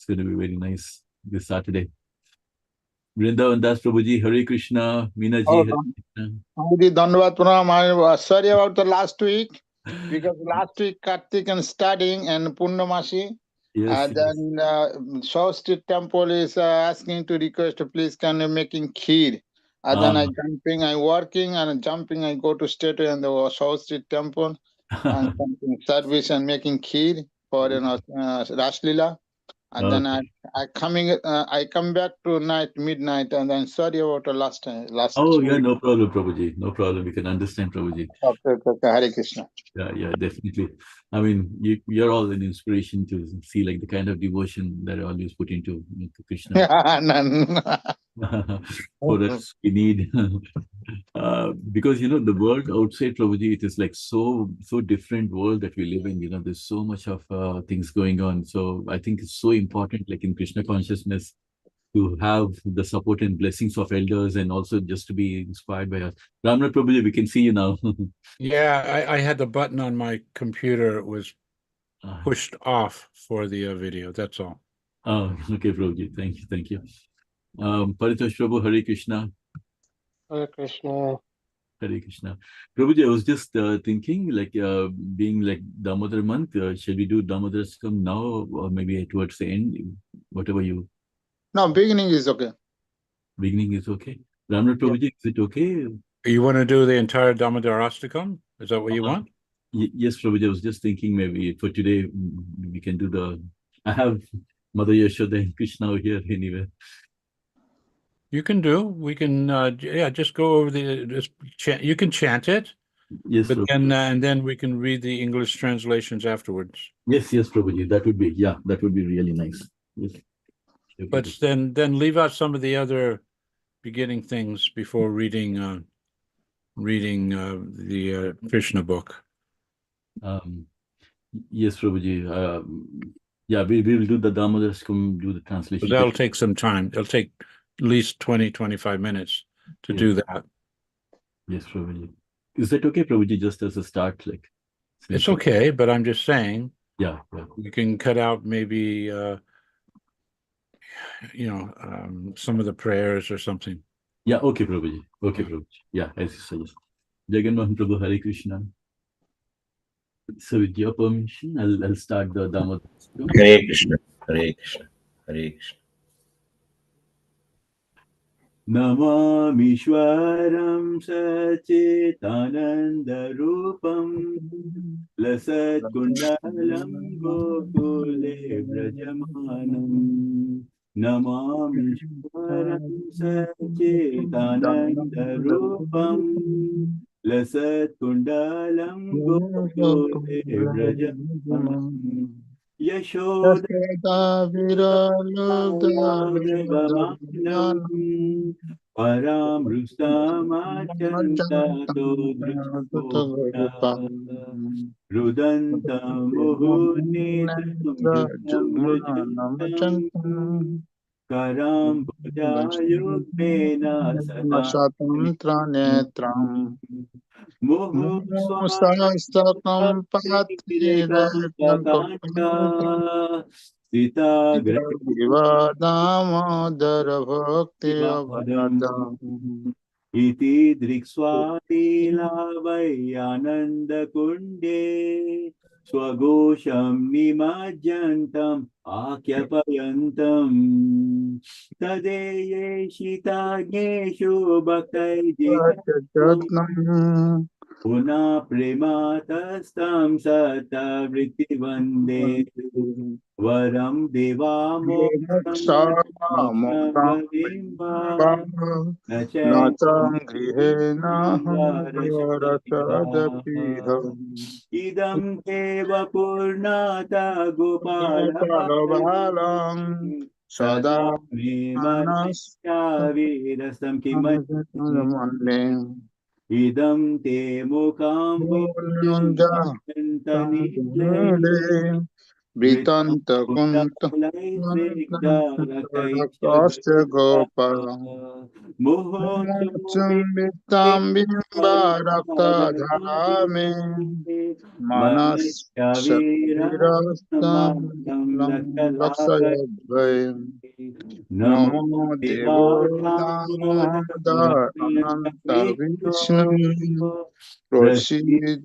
going to be very nice this Saturday. Vrindavan Das Prabhuji, Hare Krishna, Meena ji, Oh, Hare Krishna. Dandavad Pranam. I was sorry about the last week because last week Kartik and starting and Purnamasi. Yes, yes. Then Shaw Street Temple is asking to request, please can you making kheer? Then I jumping, I working and jumping. I go to state and the Shaw Street Temple and something service and making kheer for Rash Leela. And then Okay. I come back to night midnight and then sorry about the last time last Oh, yeah, week. no problem, Prabhuji. No problem. We can understand, Prabhuji. Okay, Hare Krishna. Yeah, definitely. I mean, you're all an inspiration to see like the kind of devotion that I always put into Krishna. For us, we need because the world outside Prabhuji, it is like so different world that we live in. There's so much of things going on. So I think it's so important, like in Krishna consciousness, to have the support and blessings of elders, and also just to be inspired by us. Ramnath Prabhuji, we can see you now. Yeah, I had the button on my computer. It was pushed off for the video. That's all. Oh, okay, Prabhuji. Thank you. Paritosh Prabhu, Hare Krishna. Hare Krishna. Hare Krishna. Prabhuji, I was just thinking, like, being like Damodar month, shall we do Damodar Skam now or maybe towards the end? Whatever you... No, beginning is okay. Beginning is okay. Ramnath Prabhuji, is it okay? You want to do the entire Damodar Astakam? Is that what you want? Yes, Prabhuji, I was just thinking maybe for today, we can do the... I have Mother Yashoda and Krishna over here anyway. You can do. We can, just go over you can chant it. Yes, but Prabhuji. and then we can read the English translations afterwards. Yes, Prabhuji. That would be really nice. Yes. But then leave out some of the other beginning things before reading the Krishna book. Yes, Prabhuji. We will do the Damodar Skam, do the translation. But that'll take some time. It'll take at least 20-25 minutes to do that. Yes, Prabhuji. Is that okay, Prabhuji, just as a start? Like, it's okay, but I'm just saying. Yeah. You can cut out maybe some of the prayers or something. Yeah, okay, Prabhuji. Okay, Prabhuji. Yeah, as you suggest. Jagannath Prabhu, Hare Krishna. So with your permission, I'll start the Damodar. Hare Krishna, Hare Krishna, Hare Krishna. Namamishwaram Sachitanandarupam Lasat Kundalam Gokule Brajamanam Namamishwaram Sachitanandarupam Lasat Kundalam Gokule Brajamanam Yashoda Viraludamanam Paramrustamachantato Drupta Rudantam Muhunitam Karam Bhajayukmena Satantra netram Muhusastakam pathirekam Sita Damodara bhakti avadam Iti drikswatila vayananda kunde Swagosham nimajjantam akyapayantam Tadeye shitagneshu bhaktaijitatam Puna prematastam sata vritti vande Varam devamoktam Natam grihena rasadapiham Idam eva purnata Gopalabalam Sada Manas Virasam Kimachim Idam te mukam Nanda Bhutantani Britanta kunta Kastya gopa Chumbitam bimba rakta dharame Manas shatirastam laksayadvayam Namo devo damodar ananta vishnu Prasid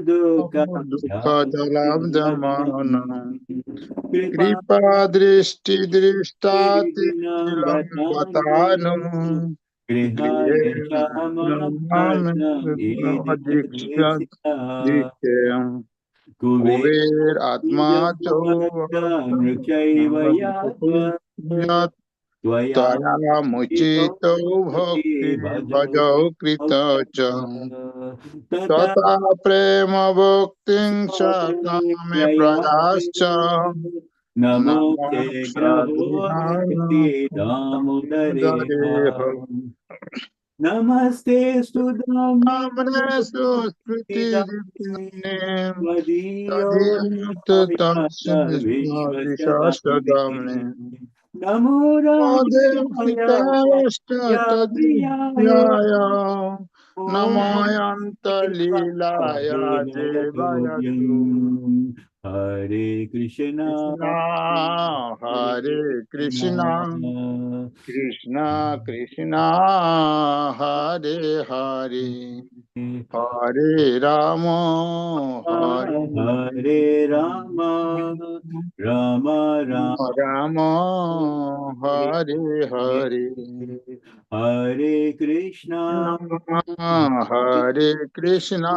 dukha jalam jamanam Kripa drishti drishtati lambatanum Grihem dikyam Kuber atma chovayat Tvaya muchito bhakti bhajau krita jam Tata prema bhaktin sakame prayascha Namo Sadhinayaho Namaste Sudam Amne suskriti ditne Vadiyo Tadiyam Vishwashadamne Namo Madhyam Ramaya Sitavashta Yapriyaya Tadiyaya Namayanta Lilaya Devayatu Hare Krishna Krishna Hare Krishna Krishna Krishna Hare Hare Hare Rama Hare Hare Rama Rama Rama Rama Hare Hare Hare Krishna Hare Krishna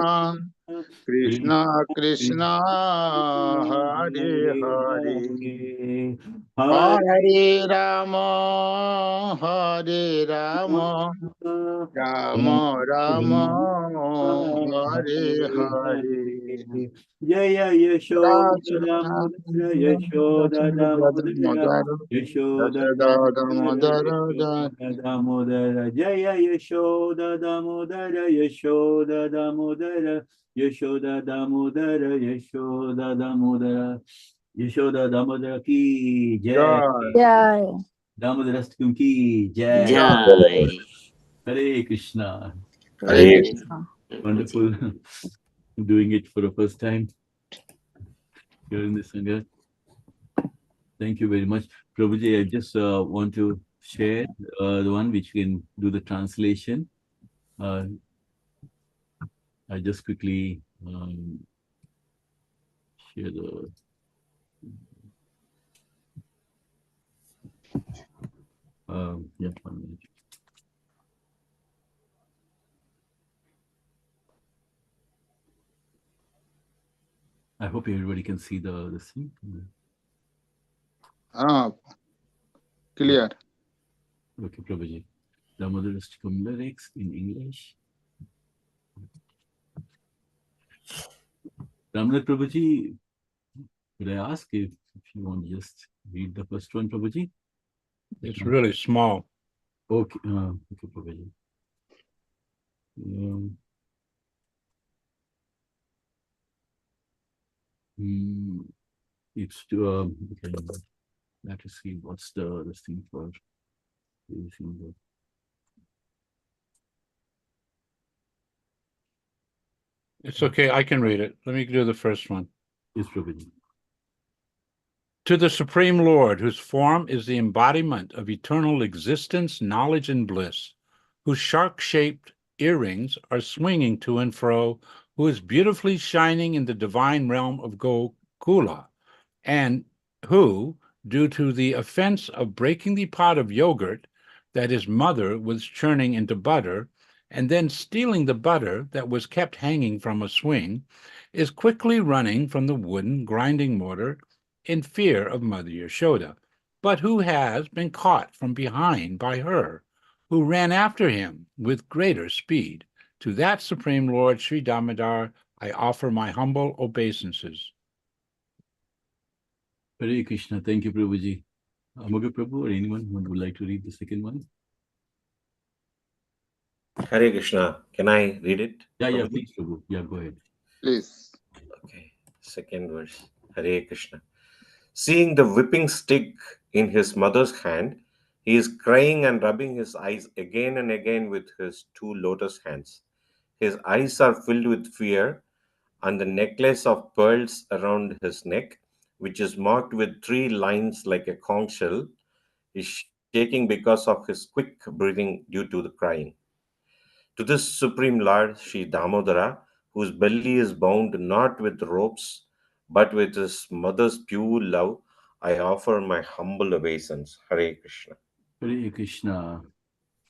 Krishna Krishna Krishna Hare Hare Hare Hare Rama Hare Rama Rama Rama Hare Hare Jaya Yashoda Rajana Damodara Yashoda Damodara Yashoda Damodara Damodara Jaya Yashoda Damodara Yashoda Damodara Yashoda Damodara Yashoda Damodara Yashoda Damodara ki Jai Jai Jai. Damodara Stum ki Jai Jai. Hare Krishna. Hare Hare Krishna. Wonderful doing it for the first time here in the Sangha. Thank you very much. Prabhuji, I just want to share the one which can do the translation. I just quickly share the... yeah, 1 minute. I hope everybody can see the scene. Clear. Okay, Prabhuji. Damodar lyrics in English. Ramnath Prabhuji, could I ask if you want to just read the first one, Prabhuji? It's really small. Okay, okay, Prabhuji. It's to okay. Let us see what's the thing for using the... It's okay. I can read it. Let me do the first one. Yes, Prabhuji. To the Supreme Lord, whose form is the embodiment of eternal existence, knowledge, and bliss, whose shark-shaped earrings are swinging to and fro, who is beautifully shining in the divine realm of Gokula, and who, due to the offense of breaking the pot of yogurt that his mother was churning into butter, and then stealing the butter that was kept hanging from a swing, is quickly running from the wooden grinding mortar in fear of Mother Yashoda, but who has been caught from behind by her, who ran after him with greater speed. To that Supreme Lord, Sri Damodar, I offer my humble obeisances. Hare Krishna. Thank you, Prabhuji. Amoga Prabhu or anyone who would like to read the second one? Hare Krishna. Can I read it? Yeah, Prabhuji? please, Prabhu. Yeah, go ahead. Please. Okay. Second verse. Hare Krishna. Seeing the whipping stick in his mother's hand, he is crying and rubbing his eyes again and again with his two lotus hands. His eyes are filled with fear, and the necklace of pearls around his neck, which is marked with three lines like a conch shell, is shaking because of his quick breathing due to the crying. To this Supreme Lord, Sri Damodara, whose belly is bound not with ropes, but with his mother's pure love, I offer my humble obeisance. Hare Krishna. Hare Krishna.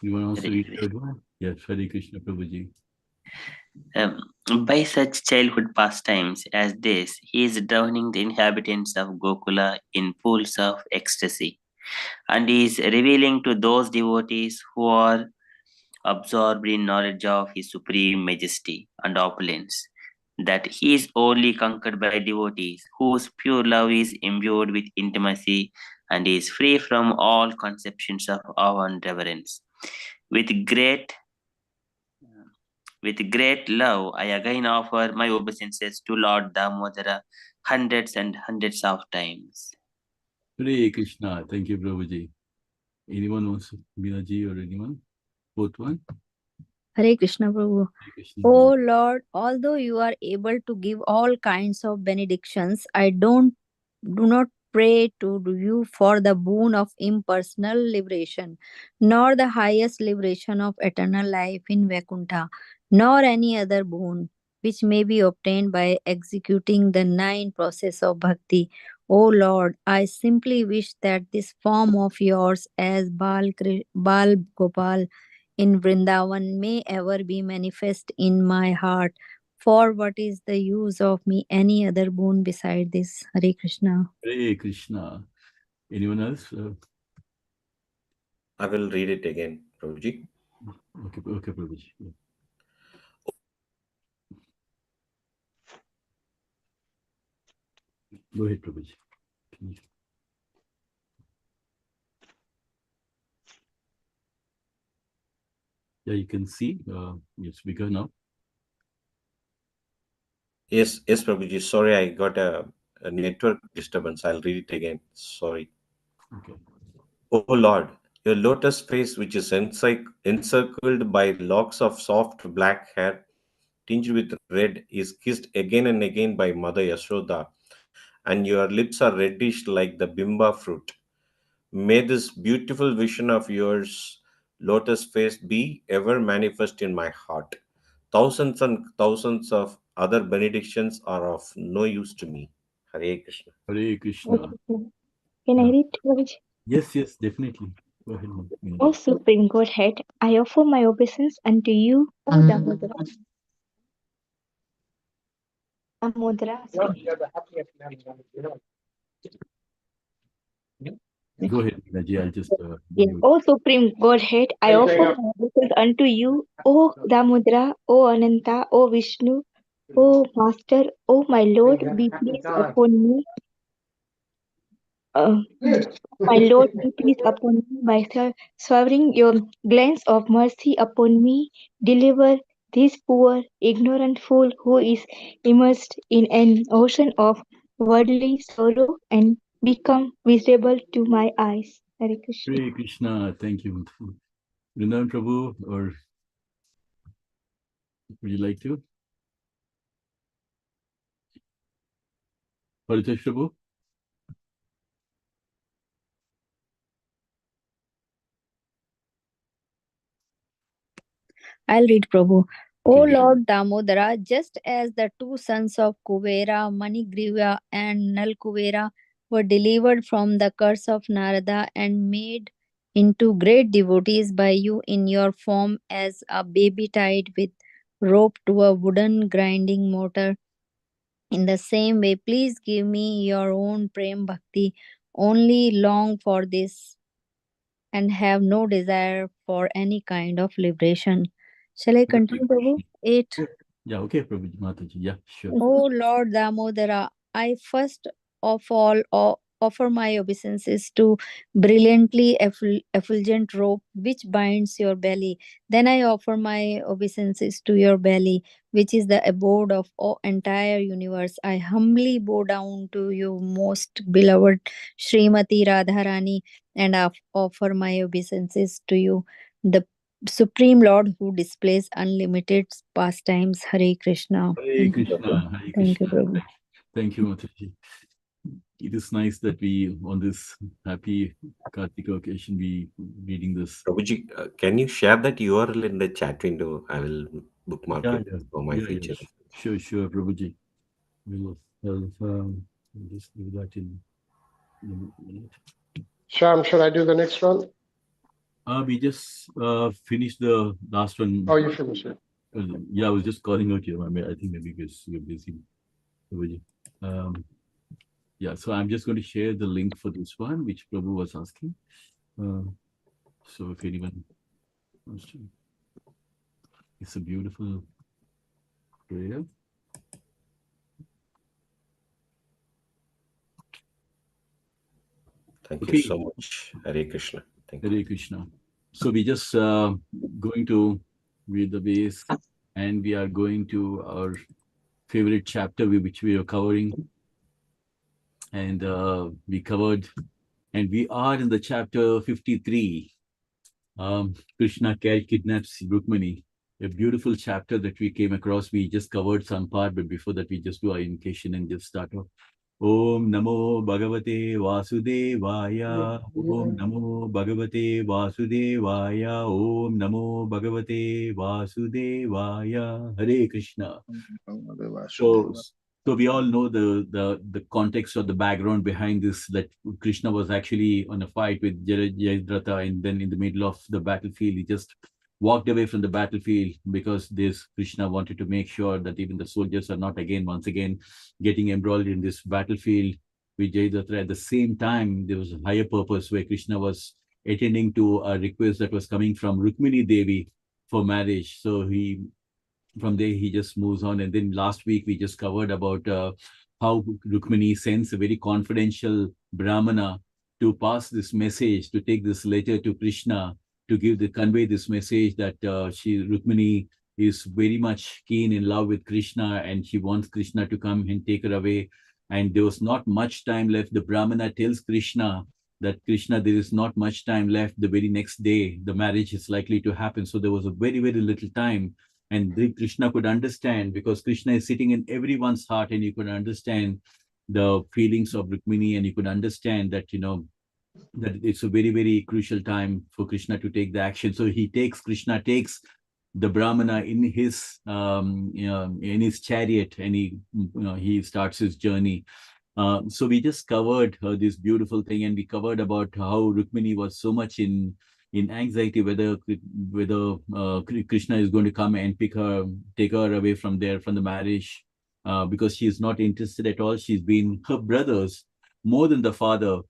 You want to also Hare read Krishna. third one? Yes, Hare Krishna, Prabhuji. By such childhood pastimes as this, he is drowning the inhabitants of Gokula in pools of ecstasy, and he is revealing to those devotees who are absorbed in knowledge of his supreme majesty and opulence that he is only conquered by devotees whose pure love is imbued with intimacy and is free from all conceptions of awe and reverence. With great With great love, I again offer my obeisances to Lord Damodara hundreds and hundreds of times. Hare Krishna. Thank you, Prabhuji. Anyone wants, Binaji or anyone? Both one? Hare Krishna Prabhu. Hare Krishna. Oh Lord, although you are able to give all kinds of benedictions, I do not pray to you for the boon of impersonal liberation, nor the highest liberation of eternal life in Vaikuntha, nor any other boon which may be obtained by executing the 9 process of bhakti. O Lord, I simply wish that this form of yours as Bal Gopal in Vrindavan may ever be manifest in my heart. For what is the use of me any other boon beside this? Hare Krishna. Hare Krishna. Anyone else? I will read it again, Prabhuji. Okay, Prabhuji. Yeah. Go ahead, Prabhuji. Please. Yeah, you can see it's bigger now. Yes, Prabhuji. Sorry, I got a network disturbance. I'll read it again. Sorry. Okay. O Lord, your lotus face, which is encircled by locks of soft black hair tinged with red, is kissed again and again by Mother Yashoda, and your lips are reddish like the bimba fruit. May this beautiful vision of yours, lotus face, be ever manifest in my heart. Thousands and thousands of other benedictions are of no use to me. Hare Krishna. Hare Krishna. Can I Yeah. read, Prabhuji? Yes, definitely. Go ahead, Binaji. O Supreme Godhead, I offer my obeisance unto you, O Damodara. Damodara. Go ahead, Binaji. I'll just Yes. O Supreme Godhead, I offer my obeisance unto you, O Damodara, O Ananta, O Vishnu, O Master, O my Lord, be pleased upon me. My Lord, be pleased upon me by showering your glance of mercy upon me. Deliver this poor, ignorant fool who is immersed in an ocean of worldly sorrow and become visible to my eyes. Hare Krishna. Hare Krishna. Thank you. Vrindavan Prabhu, or would you like to? Paritosh Prabhu? I'll read Prabhu. O Okay. Lord Damodara, just as the 2 sons of Kuvera, Manigriva and Nalkuvera were delivered from the curse of Narada and made into great devotees by you in your form as a baby tied with rope to a wooden grinding mortar, in the same way, please give me your own Prem Bhakti. Only long for this and have no desire for any kind of liberation. Shall I continue, Prabhu? 8. Yeah, okay, Prabhuji, Mataji. Yeah, sure. O Lord Damodara, I first of all offer my obeisances to brilliantly effulgent rope which binds your belly. Then I offer my obeisances to your belly, which is the abode of entire universe. I humbly bow down to you, most beloved Srimati Radharani, and offer my obeisances to you, the Supreme Lord who displays unlimited pastimes. Hare Krishna. Hare Krishna, Hare Thank you, Krishna. Prabhu. Thank you, Mataji. It is nice that we, on this happy Kartika occasion, we reading this. Prabhuji, can you share that URL in the chat window? I will bookmark Yeah, it yeah, for my yeah, future. yeah. Sure, Prabhuji. We'll just do that in a minute. Sham, should I do the next one? We just finished the last one. Oh, you finished it. Yeah, I was just calling out you. I mean, I think maybe because you're busy, Prabhuji. Yeah, so I'm just going to share the link for this one, which Prabhu was asking. So if anyone wants to, it's a beautiful prayer. Thank you so much. Hare Krishna. Thank you. Hare Krishna. So we just going to read the base, and we are going to our favorite chapter which we are covering, and we covered, and we are in the chapter 53. Krishna kidnaps Rukmini, a beautiful chapter that we came across. We just covered some part, but before that, we just do our invocation and just start off. Om Namo Bhagavate Vasudevaya. Om Namo Bhagavate Vasudevaya. Om Namo Bhagavate Vasudevaya. Hare Krishna. So we all know the context or the background behind this, that Krishna was actually on a fight with Jayadratha, and then in the middle of the battlefield, he just walked away from the battlefield because this Krishna wanted to make sure that even the soldiers are not once again getting embroiled in this battlefield with Jayadratha. At the same time, there was a higher purpose where Krishna was attending to a request that was coming from Rukmini Devi for marriage. So from there he just moves on. And then last week we just covered about how Rukmini sends a very confidential Brahmana to pass this message, to take this letter to Krishna, to convey this message that Rukmini is very much keen in love with Krishna, and she wants Krishna to come and take her away. And there was not much time left. The Brahmana tells Krishna that Krishna, there is not much time left. The very next day, the marriage is likely to happen. So there was a very, very little time. And Krishna could understand, because Krishna is sitting in everyone's heart, and you could understand the feelings of Rukmini, and you could understand that, that it's a very, very crucial time for Krishna to take the action. So Krishna takes the Brahmana in his chariot, and he starts his journey. So we just covered this beautiful thing, and we covered about how Rukmini was so much in anxiety whether Krishna is going to come and take her away from the marriage, because she is not interested at all. She's been her brothers more than the father.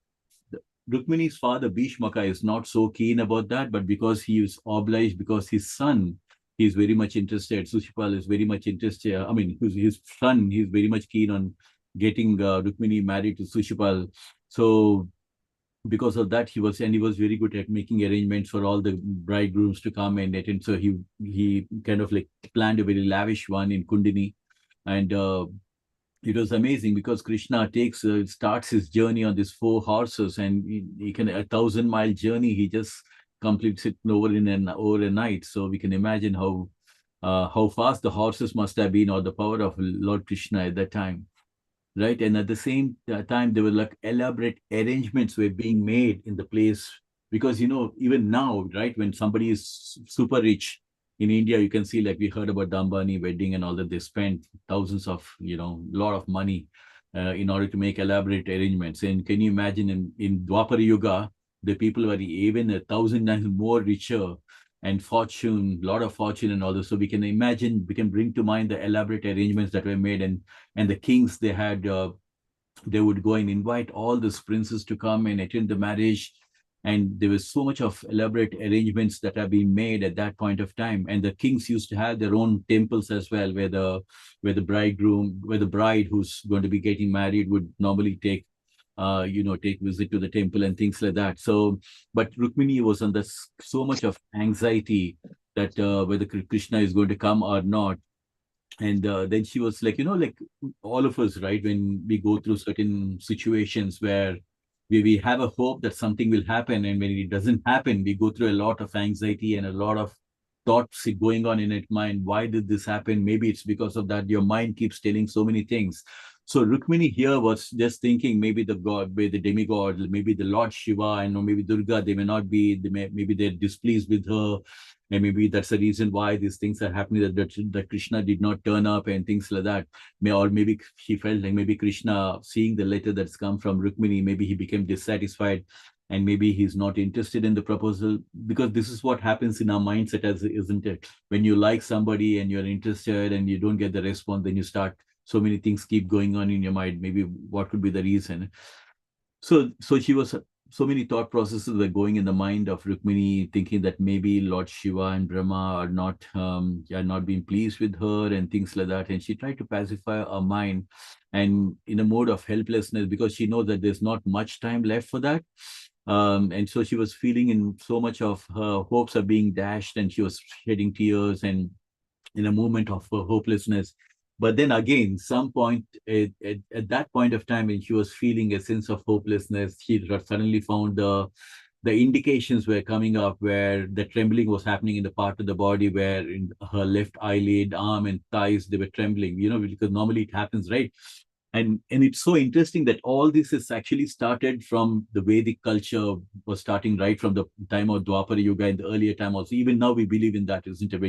Rukmini's father Bhishmaka is not so keen about that, but because he is obliged, because his son, he's very much interested. Sushipal is very much interested. I mean, his son, he's very much keen on getting Rukmini married to Sushipal. So because of that, he was very good at making arrangements for all the bridegrooms to come and attend. So he kind of like planned a very lavish one in Kundini, and it was amazing because Krishna starts his journey on these 4 horses, and he can a 1,000-mile journey. He just completes it over a night. So we can imagine how fast the horses must have been, or the power of Lord Krishna at that time. Right. And at the same time, there were like elaborate arrangements were being made in the place, because, even now, right, when somebody is super rich in India, you can see, like we heard about the Ambani wedding and all that, they spent thousands of, lot of money in order to make elaborate arrangements. And can you imagine in Dwapara Yuga, the people were even 1,000 times more richer and lot of fortune and all this. So we can bring to mind the elaborate arrangements that were made, and the kings, they would go and invite all these princes to come and attend the marriage. And there was so much of elaborate arrangements that have been made at that point of time. And the kings used to have their own temples as well, where the bride who's going to be getting married would normally take take visit to the temple and things like that. So, but Rukmini was under so much of anxiety that whether Krishna is going to come or not. And then she was like, like all of us, right? When we go through certain situations where we have a hope that something will happen, and when it doesn't happen, we go through a lot of anxiety and a lot of thoughts going on in its mind. Why did this happen? Maybe it's because of that. Your mind keeps telling so many things. So Rukmini here was just thinking maybe the god, maybe the demigod, maybe the Lord Shiva, and maybe Durga, they may not be, maybe they're displeased with her, and maybe that's the reason why these things are happening, that Krishna did not turn up and things like that. Or maybe she felt like maybe Krishna, seeing the letter that's come from Rukmini, maybe he became dissatisfied and maybe he's not interested in the proposal, because this is what happens in our mindset, as isn't it? When you like somebody and you're interested and you don't get the response, then you start, so many things keep going on in your mind. Maybe what could be the reason? So she was, so many thought processes were going in the mind of Rukmini, thinking that maybe Lord Shiva and Brahma are not being pleased with her and things like that. And she tried to pacify her mind, and in a mode of helplessness, because she knows that there's not much time left for that. And so she was feeling in so much of her hopes are being dashed, and she was shedding tears and in a moment of hopelessness. But then again, some point at that point of time, when she was feeling a sense of hopelessness, she suddenly found the indications were coming up, where the trembling was happening in the part of the body where in her left eyelid, arm, and thighs, they were trembling, because normally it happens, right? And it's so interesting that all this is actually started from the Vedic culture, was starting right from the time of Dwapara Yuga, in the earlier time also. Even now we believe in that, isn't it?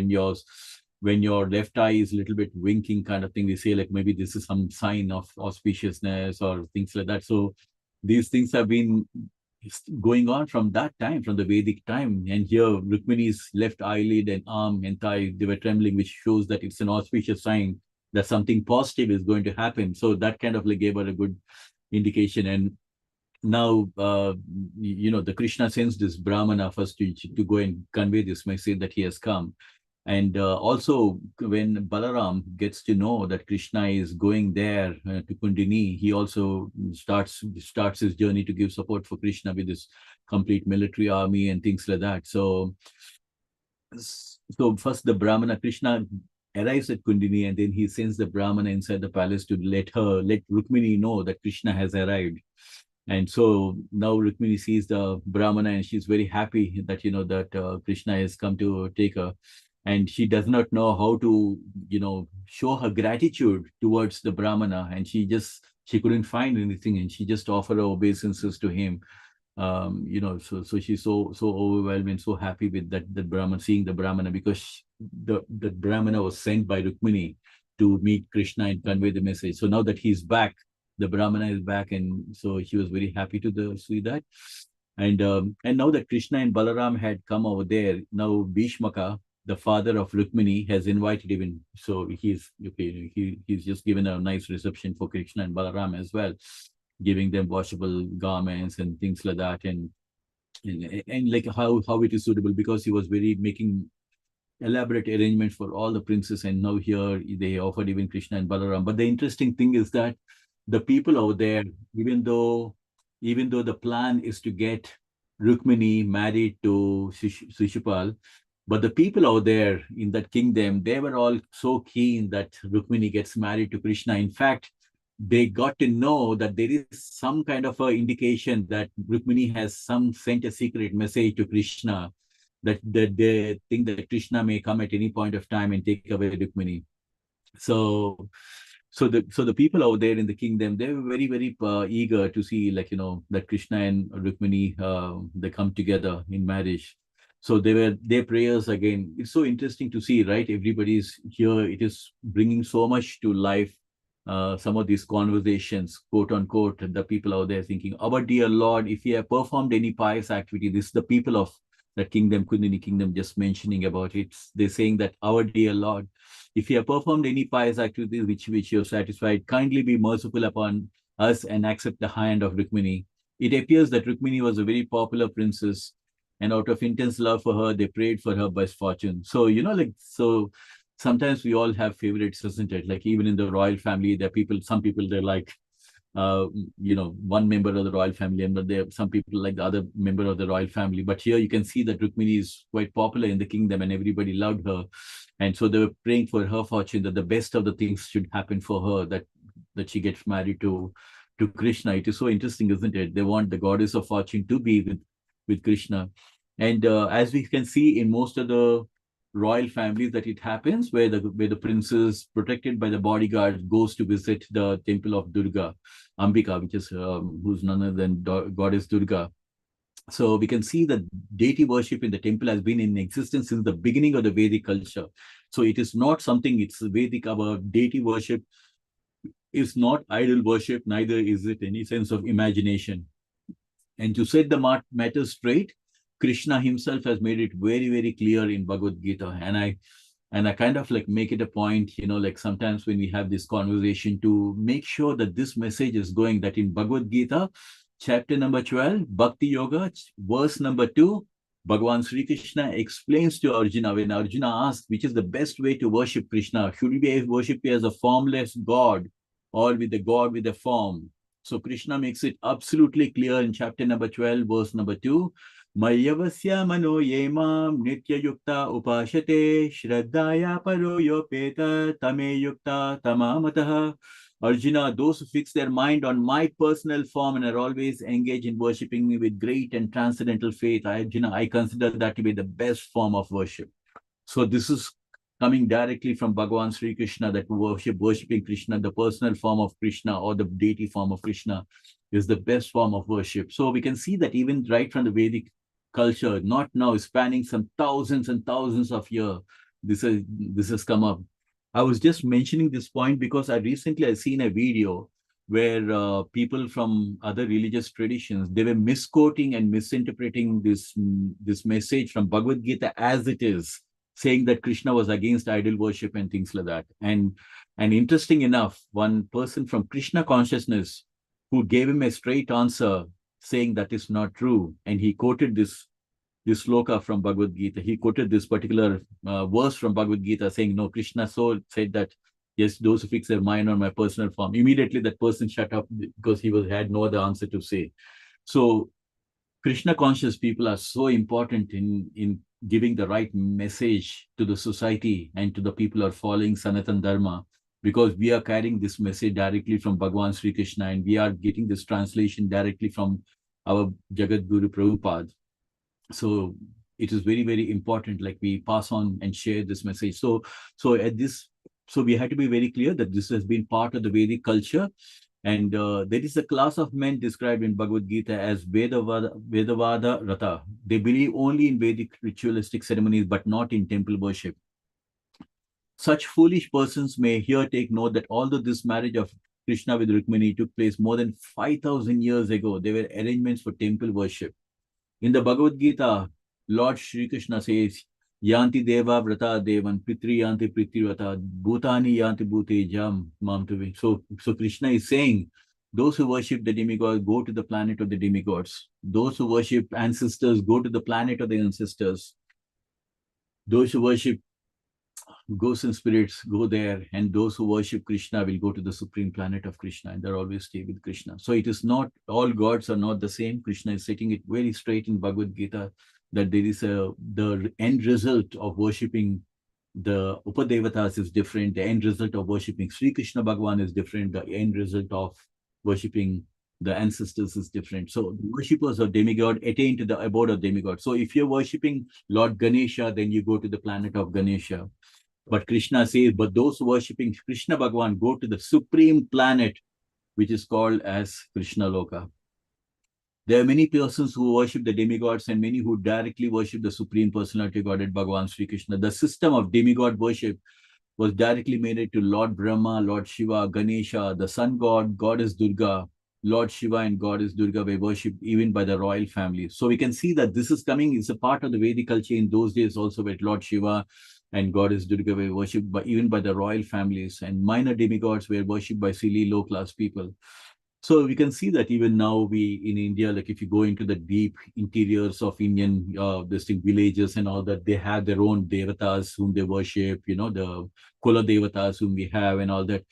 When your left eye is a little bit winking kind of thing, we say like maybe this is some sign of auspiciousness or things like that. So these things have been going on from that time, from the Vedic time. And here Rukmini's left eyelid and arm and thigh, they were trembling, which shows that it's an auspicious sign that something positive is going to happen. So that kind of like gave her a good indication. And now, the Krishna sends this Brahmana first to go and convey this message that he has come. And also, when Balaram gets to know that Krishna is going there to Kundini, he also starts his journey to give support for Krishna with this complete military army and things like that. So first the Brahmana, Krishna arrives at Kundini, and then he sends the Brahmana inside the palace to let Rukmini know that Krishna has arrived. And so now Rukmini sees the Brahmana, and she's very happy that Krishna has come to take her. And she does not know how to, show her gratitude towards the Brahmana. And she couldn't find anything, and she just offered her obeisances to him. So she's so overwhelmed and so happy with that Brahmana, seeing the Brahmana, because the Brahmana was sent by Rukmini to meet Krishna and convey the message. So now that he's back, the Brahmana is back, and so she was very happy to see that. And now that Krishna and Balaram had come over there, now Bhishmaka, the father of Rukmini, has invited him. So he's just given a nice reception for Krishna and Balaram as well, giving them washable garments and things like that, and like how it is suitable, because he was very making elaborate arrangement for all the princes. And now here they offered even Krishna and Balaram. But the interesting thing is that the people over there, even though the plan is to get Rukmini married to Shishupal, but the people out there in that kingdom, they were all so keen that Rukmini gets married to Krishna. In fact, they got to know that there is some kind of a indication that Rukmini has sent a secret message to Krishna, that they think that Krishna may come at any point of time and take away Rukmini. So the people out there in the kingdom, they were very, very eager to see, that Krishna and Rukmini, they come together in marriage. So their prayers, again, it's so interesting to see, right? Everybody's here. It is bringing so much to life. Some of these conversations, quote unquote, the people out there thinking, our dear Lord, if you have performed any pious activity, this is the people of that kingdom, Kundini kingdom, just mentioning about it. They're saying that, our dear Lord, if you have performed any pious activities which you have satisfied, kindly be merciful upon us and accept the hand of Rukmini. It appears that Rukmini was a very popular princess, and out of intense love for her, they prayed for her best fortune. So, so sometimes we all have favorites, isn't it? Like even in the royal family, there are some people, they're like, one member of the royal family, and there some people like the other member of the royal family. But here you can see that Rukmini is quite popular in the kingdom, and everybody loved her, and so they were praying for her fortune, that the best of the things should happen for her, that she gets married to Krishna. It is so interesting, isn't it? They want the goddess of fortune to be with Krishna, and as we can see in most of the royal families, that it happens where the princess, protected by the bodyguard, goes to visit the temple of Durga, Ambika, which is who's none other than goddess Durga. So we can see that deity worship in the temple has been in existence since the beginning of the Vedic culture. So it is not something, it's Vedic. Our deity worship is not idol worship, neither is it any sense of imagination. And to set the matter straight, Krishna himself has made it very, very clear in Bhagavad Gita. And I kind of like make it a point, like sometimes when we have this conversation, to make sure that this message is going, that in Bhagavad Gita, chapter number 12, Bhakti Yoga, verse number 2, Bhagavan Sri Krishna explains to Arjuna, when Arjuna asks, which is the best way to worship Krishna? Should we worship as a formless God, or with the God with a form? So Krishna makes it absolutely clear in chapter number 12, verse number 2. Mayavasya mano yemam nitya yukta upashate shraddhaya paro yopeta tame yukta tamamataha. Arjuna, those who fix their mind on my personal form and are always engaged in worshipping me with great and transcendental faith, Arjuna, I consider that to be the best form of worship. So this is coming directly from Bhagavan Sri Krishna, that worshipping Krishna, the personal form of Krishna or the deity form of Krishna, is the best form of worship. So we can see that even right from the Vedic culture, not now, spanning some thousands and thousands of years, this has come up. I was just mentioning this point because I recently seen a video where people from other religious traditions, they were misquoting and misinterpreting this message from Bhagavad Gita as it is, saying that Krishna was against idol worship and things like that. And interesting enough, one person from Krishna consciousness who gave him a straight answer, saying that is not true, and he quoted this sloka from Bhagavad Gita. He quoted this particular verse from Bhagavad Gita, saying, no, Krishna so said that, yes, those who fix their mind on my personal form. Immediately that person shut up because he had no other answer to say. So Krishna conscious people are so important in giving the right message to the society and to the people who are following Sanatan Dharma, because we are carrying this message directly from Bhagavan Sri Krishna, and we are getting this translation directly from our Jagat Guru Prabhupada. So it is very, very important, like we pass on and share this message. So we had to be very clear that this has been part of the Vedic culture. And there is a class of men described in Bhagavad Gita as Vedavada Rata. They believe only in Vedic ritualistic ceremonies, but not in temple worship. Such foolish persons may here take note that although this marriage of Krishna with Rukmini took place more than 5,000 years ago, there were arrangements for temple worship. In the Bhagavad Gita, Lord Shri Krishna says, Yanti Deva Vrata Devan, Pitri Yanti Pitri Vrata, Bhutani Yanti Bhute Jam Mamtuvi. So Krishna is saying, those who worship the demigods go to the planet of the demigods. Those who worship ancestors go to the planet of the ancestors. Those who worship ghosts and spirits go there, and those who worship Krishna will go to the supreme planet of Krishna, and they'll always stay with Krishna. So it is not, all gods are not the same. Krishna is setting it very straight in Bhagavad Gita that there is the end result of worshipping the Upadevatas is different. The end result of worshipping Sri Krishna Bhagavan is different. The end result of worshipping the ancestors is different. So the worshippers of demigod attain to the abode of demigod. So if you're worshipping Lord Ganesha, then you go to the planet of Ganesha. But Krishna says, but those worshipping Krishna Bhagavan go to the supreme planet, which is called as Krishna Loka. There are many persons who worship the demigods and many who directly worship the Supreme Personality Godhead Bhagavan Sri Krishna. The system of demigod worship was directly made to Lord Brahma, Lord Shiva, Ganesha, the sun god, goddess Durga. Lord Shiva and goddess Durga were worshipped even by the royal family. So we can see that this is coming, it's a part of the Vedic culture in those days also, where Lord Shiva and goddess Durga were worshipped even by the royal families, and minor demigods were worshipped by silly low-class people. So we can see that even now in India, like if you go into the deep interiors of Indian villages and all that, they have their own devatas whom they worship, the Kula devatas whom we have and all that.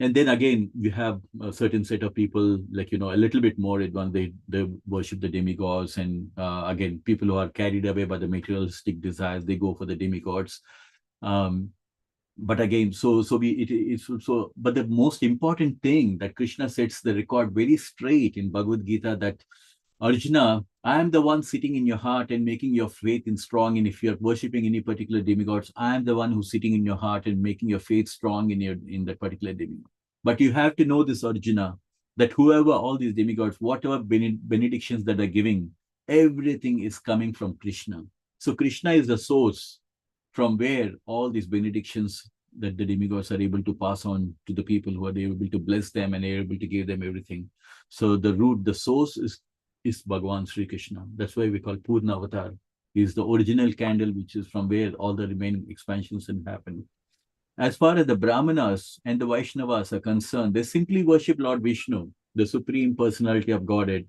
And then again, we have a certain set of people, like, a little bit more advanced. They worship the demigods. And again, people who are carried away by the materialistic desires, they go for the demigods. But again, but the most important thing that Krishna sets the record very straight in Bhagavad Gita, that Arjuna, I am the one sitting in your heart and making your faith in strong. And if you are worshipping any particular demigods, I am the one who's sitting in your heart and making your faith strong in that particular demigod. But you have to know this, Arjuna, that whoever all these demigods, whatever benedictions that are giving, everything is coming from Krishna. So Krishna is the source from where all these benedictions that the demigods are able to pass on to the people, who are able to bless them and are able to give them everything. So the root, the source is Bhagavan Sri Krishna. That's why we call Purna Avatar. He is the original candle, which is from where all the remaining expansions have happened. As far as the Brahmanas and the Vaishnavas are concerned, they simply worship Lord Vishnu, the Supreme Personality of Godhead.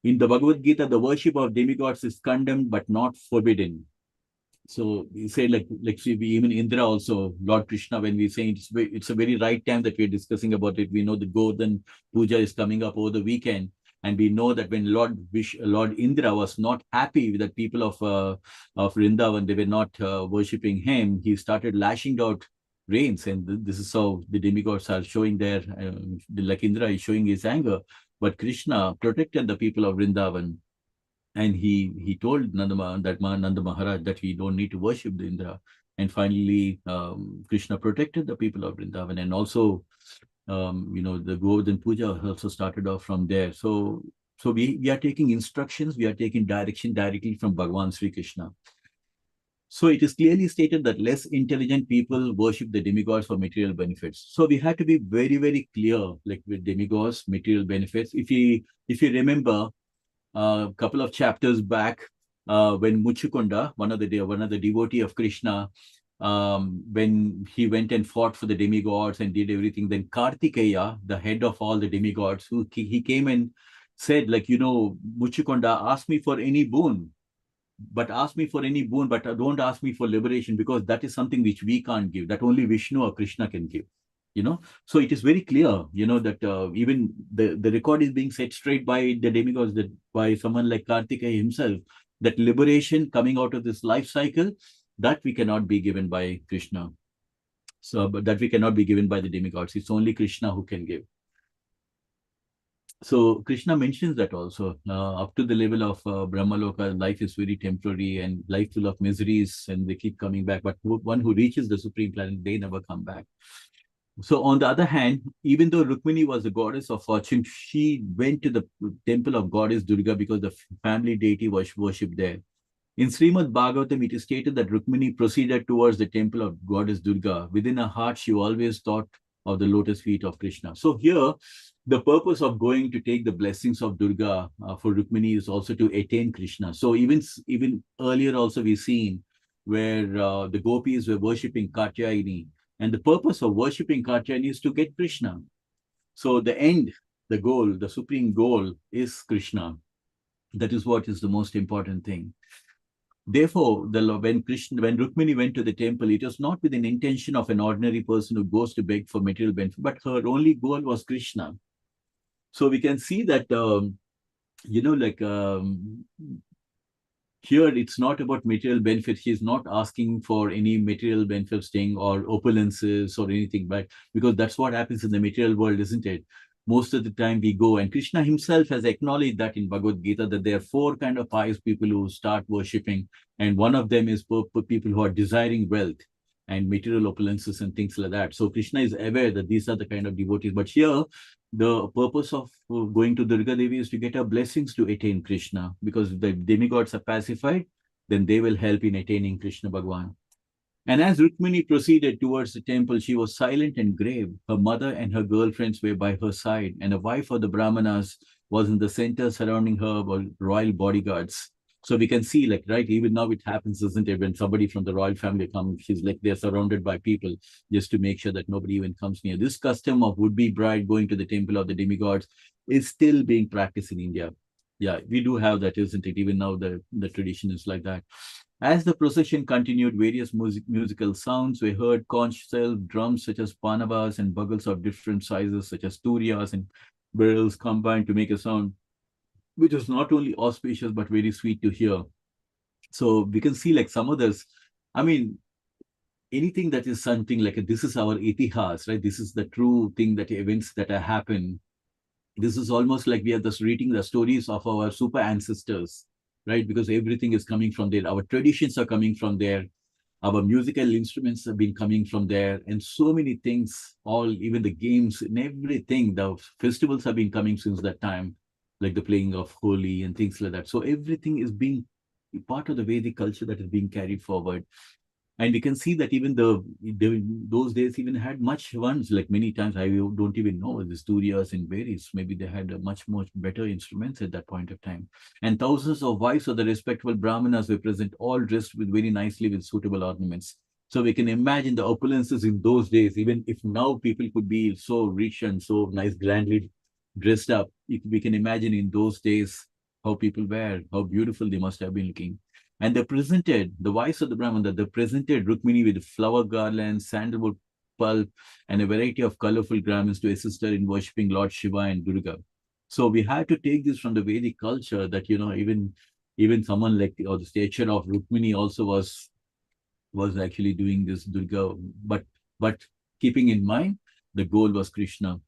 In the Bhagavad Gita, the worship of demigods is condemned but not forbidden. So we say, like even Indra also, Lord Krishna, when we say it's a very right time that we're discussing about it. We know the Govardhan Puja is coming up over the weekend. And we know that when Lord Indra was not happy with the people of Vrindavan, they were not worshipping him, he started lashing out rains. And this is how the demigods are showing their, like Indra is showing his anger. But Krishna protected the people of Vrindavan. And he told Nanda Maharaj that he don't need to worship the Indra. And finally, Krishna protected the people of Vrindavan. And also, the Govardhan Puja also started off from there. So we are taking instructions, we are taking direction directly from Bhagavan Sri Krishna. So it is clearly stated that less intelligent people worship the demigods for material benefits. So we have to be very, very clear, like with demigods, material benefits. If you remember, a couple of chapters back, when Muchukunda, one of the devotee of Krishna, when he went and fought for the demigods and did everything, then Kartikeya, the head of all the demigods, he came and said, like, Muchukunda, ask me for any boon, but don't ask me for liberation, because that is something which we can't give. That only Vishnu or Krishna can give. So it is very clear, that even the record is being set straight by the demigods, that by someone like Kartikeya himself, that liberation coming out of this life cycle, that we cannot be given by Krishna. So, but that we cannot be given by the demigods. It's only Krishna who can give. So Krishna mentions that also, up to the level of Brahmaloka, life is very temporary and life full of miseries, and they keep coming back. But one who reaches the Supreme Planet, they never come back. So on the other hand, even though Rukmini was the goddess of fortune, she went to the temple of goddess Durga because the family deity was worshipped there. In Srimad Bhagavatam, it is stated that Rukmini proceeded towards the temple of goddess Durga. Within her heart, she always thought of the lotus feet of Krishna. So here, the purpose of going to take the blessings of Durga for Rukmini is also to attain Krishna. So even earlier also we've seen where the gopis were worshipping Katyayani. And the purpose of worshipping Katyayani is to get Krishna. So the end, the goal, the supreme goal is Krishna. That is what is the most important thing. Therefore, when Rukmini went to the temple, it was not with an intention of an ordinary person who goes to beg for material benefit, but her only goal was Krishna. So we can see that, here, it's not about material benefits. She's not asking for any material benefits thing or opulences or anything, but because that's what happens in the material world, isn't it? Most of the time we go, and Krishna himself has acknowledged that in Bhagavad Gita, that there are 4 kind of pious people who start worshipping, and one of them is people who are desiring wealth and material opulences and things like that. So Krishna is aware that these are the kind of devotees. But here, the purpose of going to Durga Devi is to get her blessings to attain Krishna, because if the demigods are pacified, then they will help in attaining Krishna Bhagavan. And as Rukmini proceeded towards the temple, she was silent and grave. Her mother and her girlfriends were by her side, and a wife of the Brahmanas was in the center surrounding her by royal bodyguards. So we can see, like, right, even now it happens, isn't it? When somebody from the royal family comes, she's like, they're surrounded by people just to make sure that nobody even comes near. This custom of would-be bride going to the temple of the demigods is still being practiced in India. Yeah, we do have that, isn't it? Even now, the tradition is like that. As the procession continued, various musical sounds were heard: conch shell, drums such as panavas, and bugles of different sizes such as turias and barrels combined to make a sound which was not only auspicious but very sweet to hear. So we can see like some others. I mean, anything that is something like this is our itihas, right? This is the true thing, that events that have happened. This is almost like we are just reading the stories of our super ancestors, right? Because everything is coming from there. Our traditions are coming from there. Our musical instruments have been coming from there, and so many things, all even the games and everything, the festivals have been coming since that time, like the playing of Holi and things like that. So everything is being part of the Vedic culture that is being carried forward. And we can see that even those days even had much ones, like many times I don't even know the Sturias and Veris. Maybe they had a much more better instruments at that point of time. And thousands of wives of the respectable Brahmanas were present, all dressed with very nicely with suitable ornaments. So we can imagine the opulences in those days. Even if now people could be so rich and so nice, grandly dressed up, we can imagine in those days how people were, how beautiful they must have been looking. And they presented, the wives of the Brahmana, they presented Rukmini with flower garlands, sandalwood pulp, and a variety of colorful garments to assist her in worshipping Lord Shiva and Durga. So we had to take this from the Vedic culture that, even someone like, or the stature of Rukmini also was actually doing this Durga, but keeping in mind the goal was Krishna.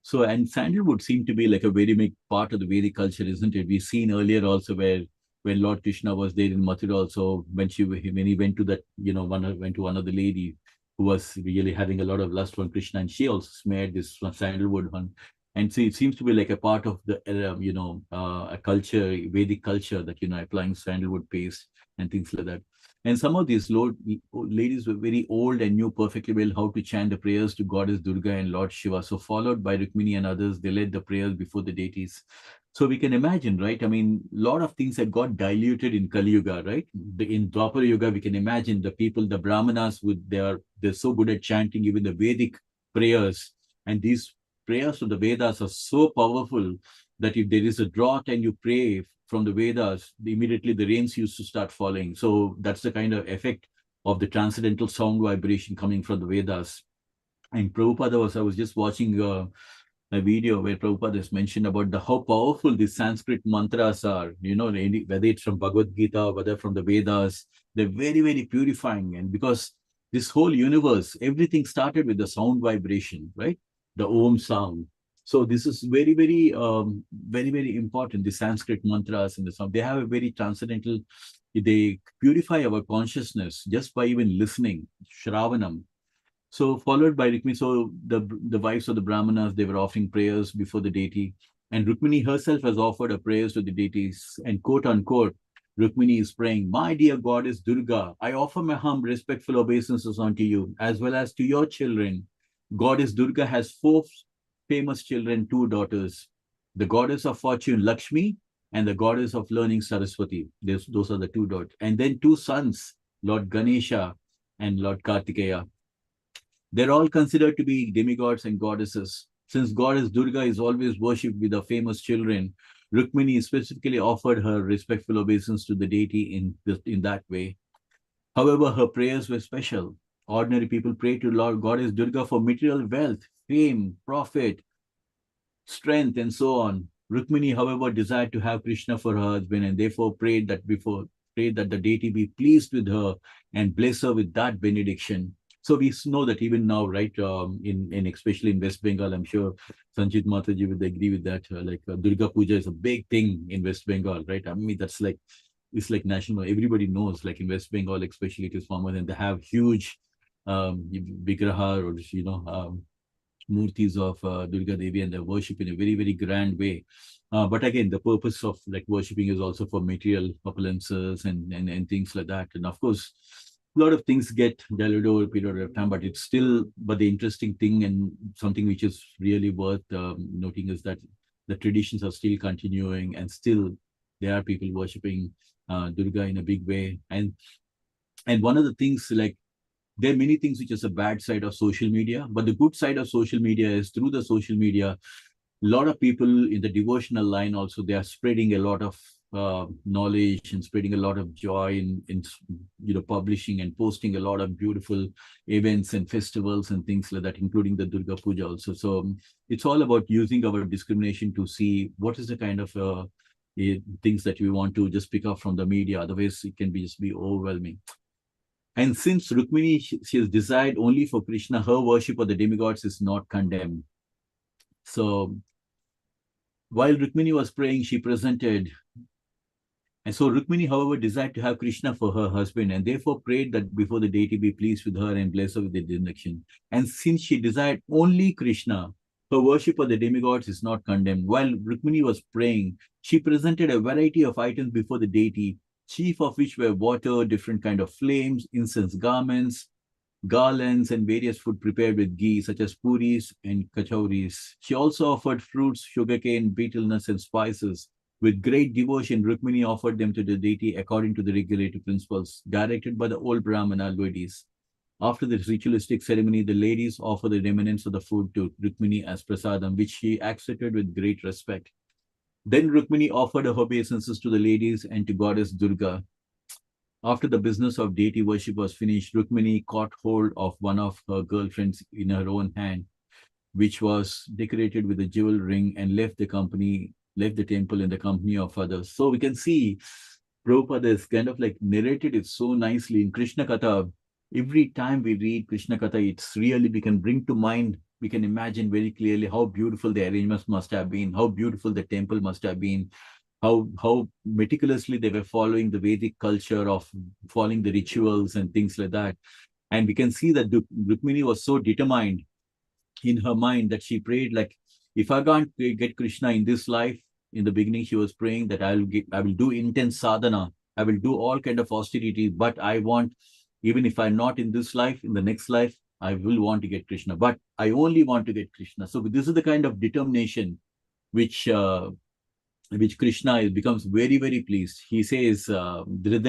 So, and sandalwood seemed to be like a very big part of the Vedic culture, isn't it? We've seen earlier also where when Lord Krishna was there in Mathura also, when he went to that, went to one of the lady who was really having a lot of lust for Krishna, and she also smeared this sandalwood one. And so it seems to be like a part of the, a culture, Vedic culture, that, applying sandalwood paste and things like that. And some of these ladies were very old and knew perfectly well how to chant the prayers to Goddess Durga and Lord Shiva. So followed by Rukmini and others, they led the prayers before the deities. So we can imagine, right? I mean, a lot of things had got diluted in Kali Yuga, right? In Dwapara Yuga, we can imagine the people, the Brahmanas, they're so good at chanting even the Vedic prayers. And these prayers of the Vedas are so powerful that if there is a drought and you pray from the Vedas, immediately the rains used to start falling. So that's the kind of effect of the transcendental sound vibration coming from the Vedas. And I was just watching a video where Prabhupada has mentioned about how powerful these Sanskrit mantras are, whether it's from Bhagavad Gita, whether from the Vedas, they're very, very purifying. And because this whole universe, everything started with the sound vibration, right? The Om sound. So this is very, very, very, very important. The Sanskrit mantras and the sound, they have a very transcendental, they purify our consciousness just by even listening, Shravanam. So followed by Rukmini, so the wives of the Brahmanas, they were offering prayers before the deity. And Rukmini herself has offered her prayers to the deities. And quote unquote, Rukmini is praying, "My dear goddess Durga, I offer my humble, respectful obeisances unto you, as well as to your children. Goddess Durga has four famous children, two daughters, the goddess of fortune Lakshmi and the goddess of learning Saraswati. Those are the two daughters. And then two sons, Lord Ganesha and Lord Kartikeya. They're all considered to be demigods and goddesses. Since goddess Durga is always worshipped with her famous children, Rukmini specifically offered her respectful obeisance to the deity in that way. However, her prayers were special. Ordinary people pray to Lord Goddess Durga for material wealth, fame, profit, strength, and so on. Rukmini, however, desired to have Krishna for her husband, and therefore prayed that the deity be pleased with her and bless her with that benediction. So we know that even now, right, in especially in West Bengal, I'm sure Sanjit Mataji would agree with that. Durga Puja is a big thing in West Bengal, right? I mean, it's like national. Everybody knows, like in West Bengal, especially it is famous, and they have huge vigraha, or murtis of Durga Devi, and they worship in a very, very grand way. But again, the purpose of like worshipping is also for material opulences and things like that. And of course, a lot of things get diluted over a period of time, but but the interesting thing and something which is really worth noting is that the traditions are still continuing, and still there are people worshipping Durga in a big way. And one of the things, like, there are many things which is a bad side of social media, but the good side of social media is through the social media, lot of people in the devotional line also, they are spreading a lot of knowledge and spreading a lot of joy in publishing and posting a lot of beautiful events and festivals and things like that, including the Durga Puja also. So it's all about using our discrimination to see what is the kind of things that we want to just pick up from the media. Otherwise, it can be just be overwhelming. And since Rukmini, she has desired only for Krishna, her worship of the demigods is not condemned. So while Rukmini was praying, she presented. And so Rukmini, however, desired to have Krishna for her husband, and therefore prayed that before the deity be pleased with her and bless her with the benediction. And since she desired only Krishna, her worship of the demigods is not condemned. While Rukmini was praying, she presented a variety of items before the deity, chief of which were water, different kind of flames, incense garments, garlands, and various food prepared with ghee, such as puris and kachauris. She also offered fruits, sugarcane, betel nuts, and spices. With great devotion, Rukmini offered them to the deity according to the regulative principles directed by the old Brahmana ladies. After the ritualistic ceremony, the ladies offer the remnants of the food to Rukmini as prasadam, which she accepted with great respect. Then Rukmini offered her obeisances to the ladies and to goddess Durga. After the business of deity worship was finished, Rukmini caught hold of one of her girlfriends in her own hand, which was decorated with a jewel ring, and left the temple in the company of others. So we can see Prabhupada is kind of like narrated it so nicely in Krishna Katha. Every time we read Krishna Katha, it's really, we can bring to mind, we can imagine very clearly how beautiful the arrangements must have been, how beautiful the temple must have been, how meticulously they were following the Vedic culture of following the rituals and things like that. And we can see that Rukmini was so determined in her mind that she prayed, like, if I can't get Krishna in this life, in the beginning she was praying that I will do intense sadhana, I will do all kind of austerities, but I want, even if I'm not in this life, in the next life, I will want to get Krishna, but I only want to get Krishna. So this is the kind of determination which Krishna becomes very, very pleased. He says, Dridha,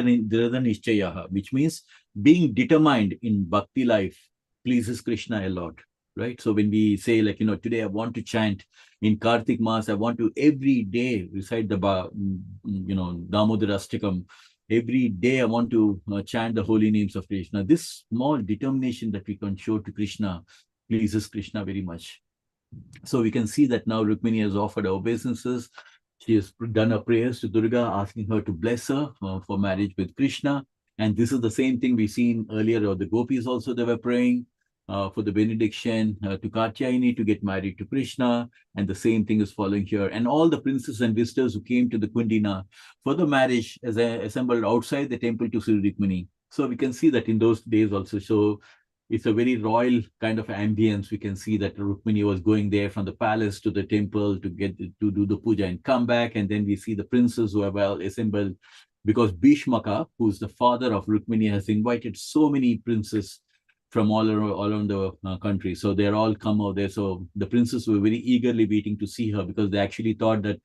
which means being determined in bhakti life pleases Krishna a lot, right? So when we say, like, today I want to chant in Kartik Mass, I want to every day recite the, Damodar Astakam. Every day I want to chant the holy names of Krishna. This small determination that we can show to Krishna pleases Krishna very much. So we can see that now Rukmini has offered obeisances. She has done her prayers to Durga, asking her to bless her for marriage with Krishna. And this is the same thing we've seen earlier, or the gopis also, they were praying for the benediction to Katyayani to get married to Krishna. And the same thing is following here. And all the princes and visitors who came to the Kundina for the marriage as assembled outside the temple to see Rukmini. So we can see that in those days also. So it's a very royal kind of ambience. We can see that Rukmini was going there from the palace to the temple to do the puja and come back. And then we see the princes who are well assembled, because Bhishmaka, who's the father of Rukmini, has invited so many princes from all around the country. So they're all come out there. So the princes were very eagerly waiting to see her, because they actually thought that,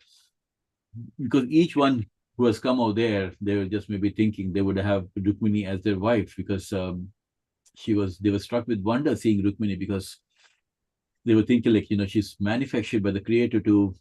because each one who has come out there, they were just maybe thinking they would have Rukmini as their wife, because they were struck with wonder seeing Rukmini, because they were thinking, like, she's manufactured by the creator to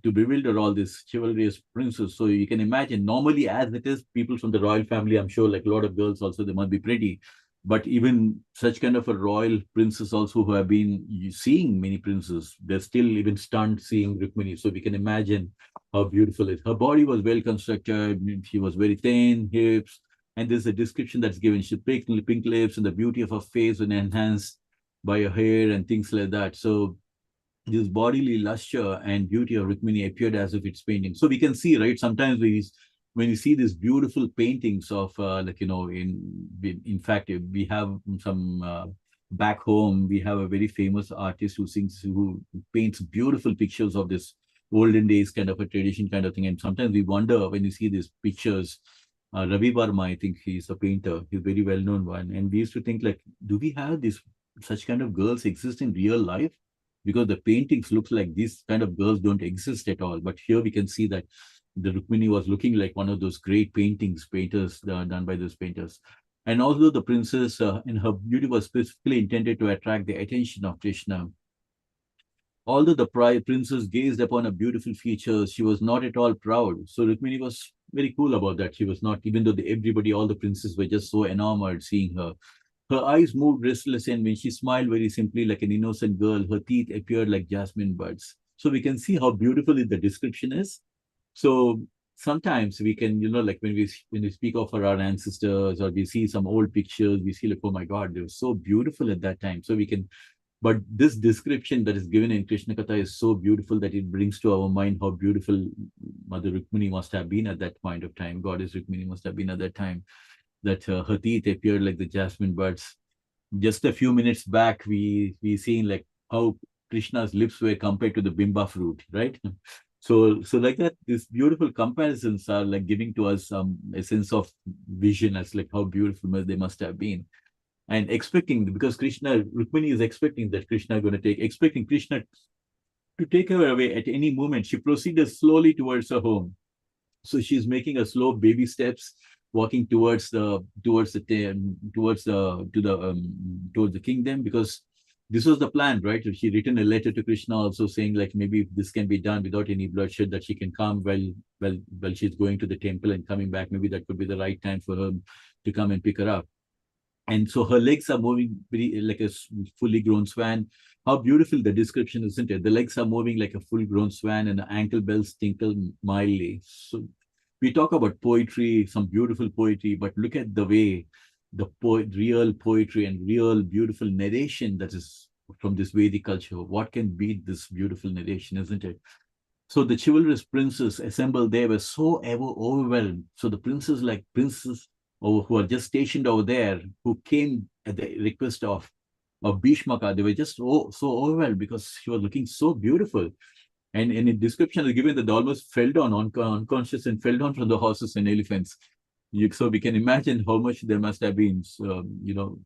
bewilder all these chivalrous princes. So you can imagine, normally as it is, people from the royal family, I'm sure, like a lot of girls also, they must be pretty. But even such kind of a royal princess also, who have been seeing many princes, they're still even stunned seeing Rukmini. So we can imagine how beautiful it is. Her body was well constructed. She was very thin, hips, and there's a description that's given. She pink lips, and the beauty of her face was enhanced by her hair and things like that. So this bodily luster and beauty of Rukmini appeared as if it's painting. So we can see, right? Sometimes when you see these beautiful paintings of, in fact, we have some back home, we have a very famous artist who paints beautiful pictures of this olden days kind of a tradition kind of thing. And sometimes we wonder when you see these pictures. Ravi Varma, I think he's a painter. He's a very well-known one. And we used to think, like, do we have such kind of girls exist in real life? Because the paintings looks like these kind of girls don't exist at all. But here we can see that the Rukmini was looking like one of those great painters done by those painters. And although the princess and her beauty was specifically intended to attract the attention of Krishna, Although the princess gazed upon her beautiful features, she was not at all proud. So Rukmini was very cool about that. She was not, even though everybody, all the princes were just so enamored seeing her. Her eyes moved restlessly, and when she smiled very simply like an innocent girl, her teeth appeared like jasmine buds. So we can see how beautiful the description is. So sometimes we can, like when we speak of our ancestors, or we see some old pictures, we see like, oh my God, they were so beautiful at that time. So we can, but this description that is given in Krishna Katha is so beautiful that it brings to our mind how beautiful Mother Rukmini must have been at that point of time. Goddess Rukmini must have been at that time, that her teeth appeared like the jasmine buds. Just a few minutes back, we seen like how Krishna's lips were compared to the bimba fruit, right? So like that, these beautiful comparisons are like giving to us a sense of vision as like how beautiful they must have been. And expecting, because Rukmini is expecting that Krishna is going to expecting Krishna to take her away at any moment. She proceeded slowly towards her home. So she's making a slow baby steps, walking towards the kingdom, because this was the plan, right? She written a letter to Krishna also saying like maybe this can be done without any bloodshed, that she can come while she's going to the temple and coming back. Maybe that could be the right time for her to come and pick her up. And so her legs are moving like a fully grown swan. How beautiful the description, isn't it? The legs are moving like a full grown swan, and the ankle bells tinkle mildly. So we talk about poetry, some beautiful poetry, but look at the way real poetry and real beautiful narration that is from this Vedic culture. What can beat this beautiful narration, isn't it? So the chivalrous princes assembled there were so overwhelmed. So the princes who are just stationed over there, who came at the request of Bhishmaka, they were just so overwhelmed because she was looking so beautiful. And in the description is given that they almost fell down unconscious and fell down from the horses and elephants. So we can imagine how much they must have been,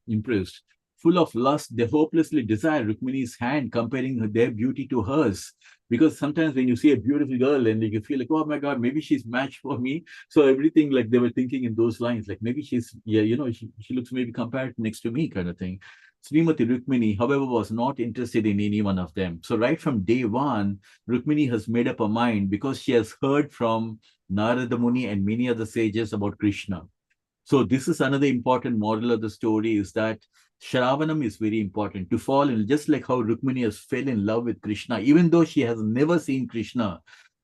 impressed. Full of lust, they hopelessly desire Rukmini's hand, comparing their beauty to hers. Because sometimes when you see a beautiful girl and you feel like, oh my God, maybe she's matched for me. So everything like they were thinking in those lines, like maybe she's, she looks maybe compared next to me kind of thing. Srimati Rukmini, however, was not interested in any one of them. So right from day one, Rukmini has made up her mind because she has heard from Narada Muni and many other sages about Krishna. So this is another important model of the story, is that Shravanam is very important. To fall in, just like how Rukmini has fell in love with Krishna, even though she has never seen Krishna.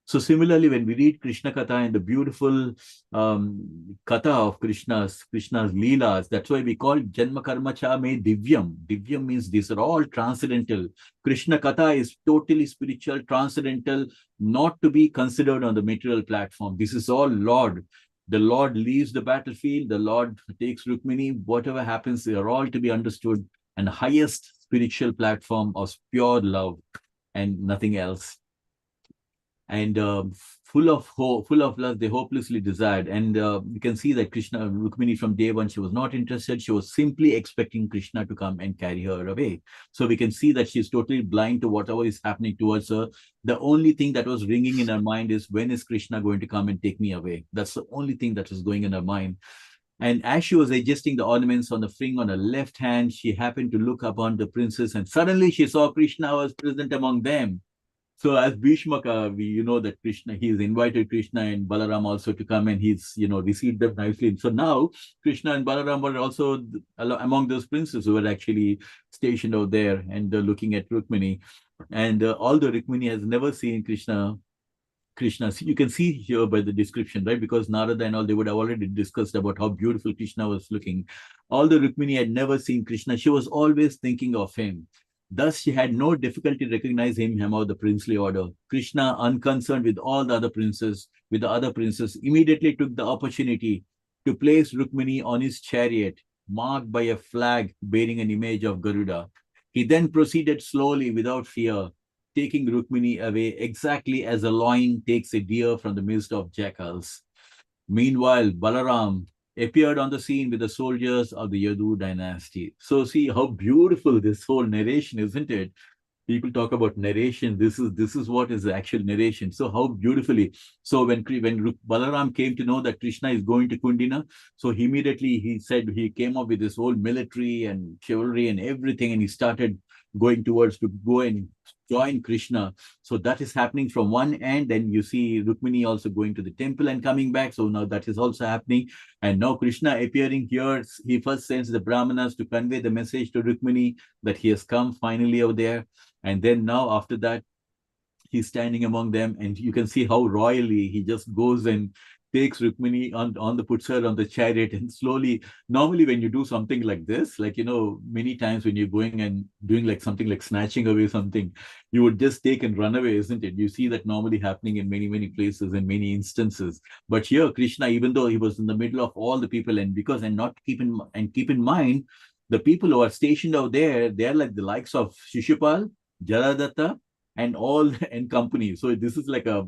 So similarly, when we read Krishna Katha and the beautiful Katha of Krishna's Leelas, that's why we call Janma Karma Cha Me Divyam. Divyam means these are all transcendental. Krishna Katha is totally spiritual, transcendental, not to be considered on the material platform. This is all Lord. The Lord leaves the battlefield, the Lord takes Rukmini, whatever happens, they are all to be understood, and highest spiritual platform of pure love and nothing else. And full of hope, full of love, they hopelessly desired. And you can see that Rukmini from day one, she was not interested. She was simply expecting Krishna to come and carry her away. So we can see that she's totally blind to whatever is happening towards her. The only thing that was ringing in her mind is, when is Krishna going to come and take me away? That's the only thing that was going in her mind. And as she was adjusting the ornaments on the fring on her left hand, she happened to look upon the princess, and suddenly she saw Krishna was present among them. So as Bhishmaka, we know that he's invited Krishna and Balaram also to come, and he's received them nicely. So now Krishna and Balaram were also among those princes who were actually stationed out there and looking at Rukmini. And although Rukmini has never seen Krishna, you can see here by the description, right? Because Narada and all, they would have already discussed about how beautiful Krishna was looking. Although Rukmini had never seen Krishna, she was always thinking of him. Thus, she had no difficulty recognizing him of the princely order. Krishna, unconcerned with all the other princes, immediately took the opportunity to place Rukmini on his chariot, marked by a flag bearing an image of Garuda. He then proceeded slowly, without fear, taking Rukmini away exactly as a lion takes a deer from the midst of jackals. Meanwhile, Balaram appeared on the scene with the soldiers of the Yadu dynasty. So see how beautiful this whole narration, isn't it? People talk about narration. This is what is the actual narration. So how beautifully. So when Balaram came to know that Krishna is going to Kundina, so immediately he came up with this whole military and chivalry and everything, and he started going towards to go and join Krishna. So that is happening from one end. Then you see Rukmini also going to the temple and coming back. So now that is also happening. And now Krishna appearing here, he first sends the Brahmanas to convey the message to Rukmini that he has come finally out there. And then now after that, he's standing among them, and you can see how royally he just goes and takes Rukmini puts her on the chariot, and slowly, normally when you do something like this, like, many times when you're going and doing like something like snatching away something, you would just take and run away, isn't it? You see that normally happening in many, many places and many instances. But here, Krishna, even though he was in the middle of all the people, and keep in mind, the people who are stationed out there, they're like the likes of Shishupal, Jaradatta, and all and company. So this is like a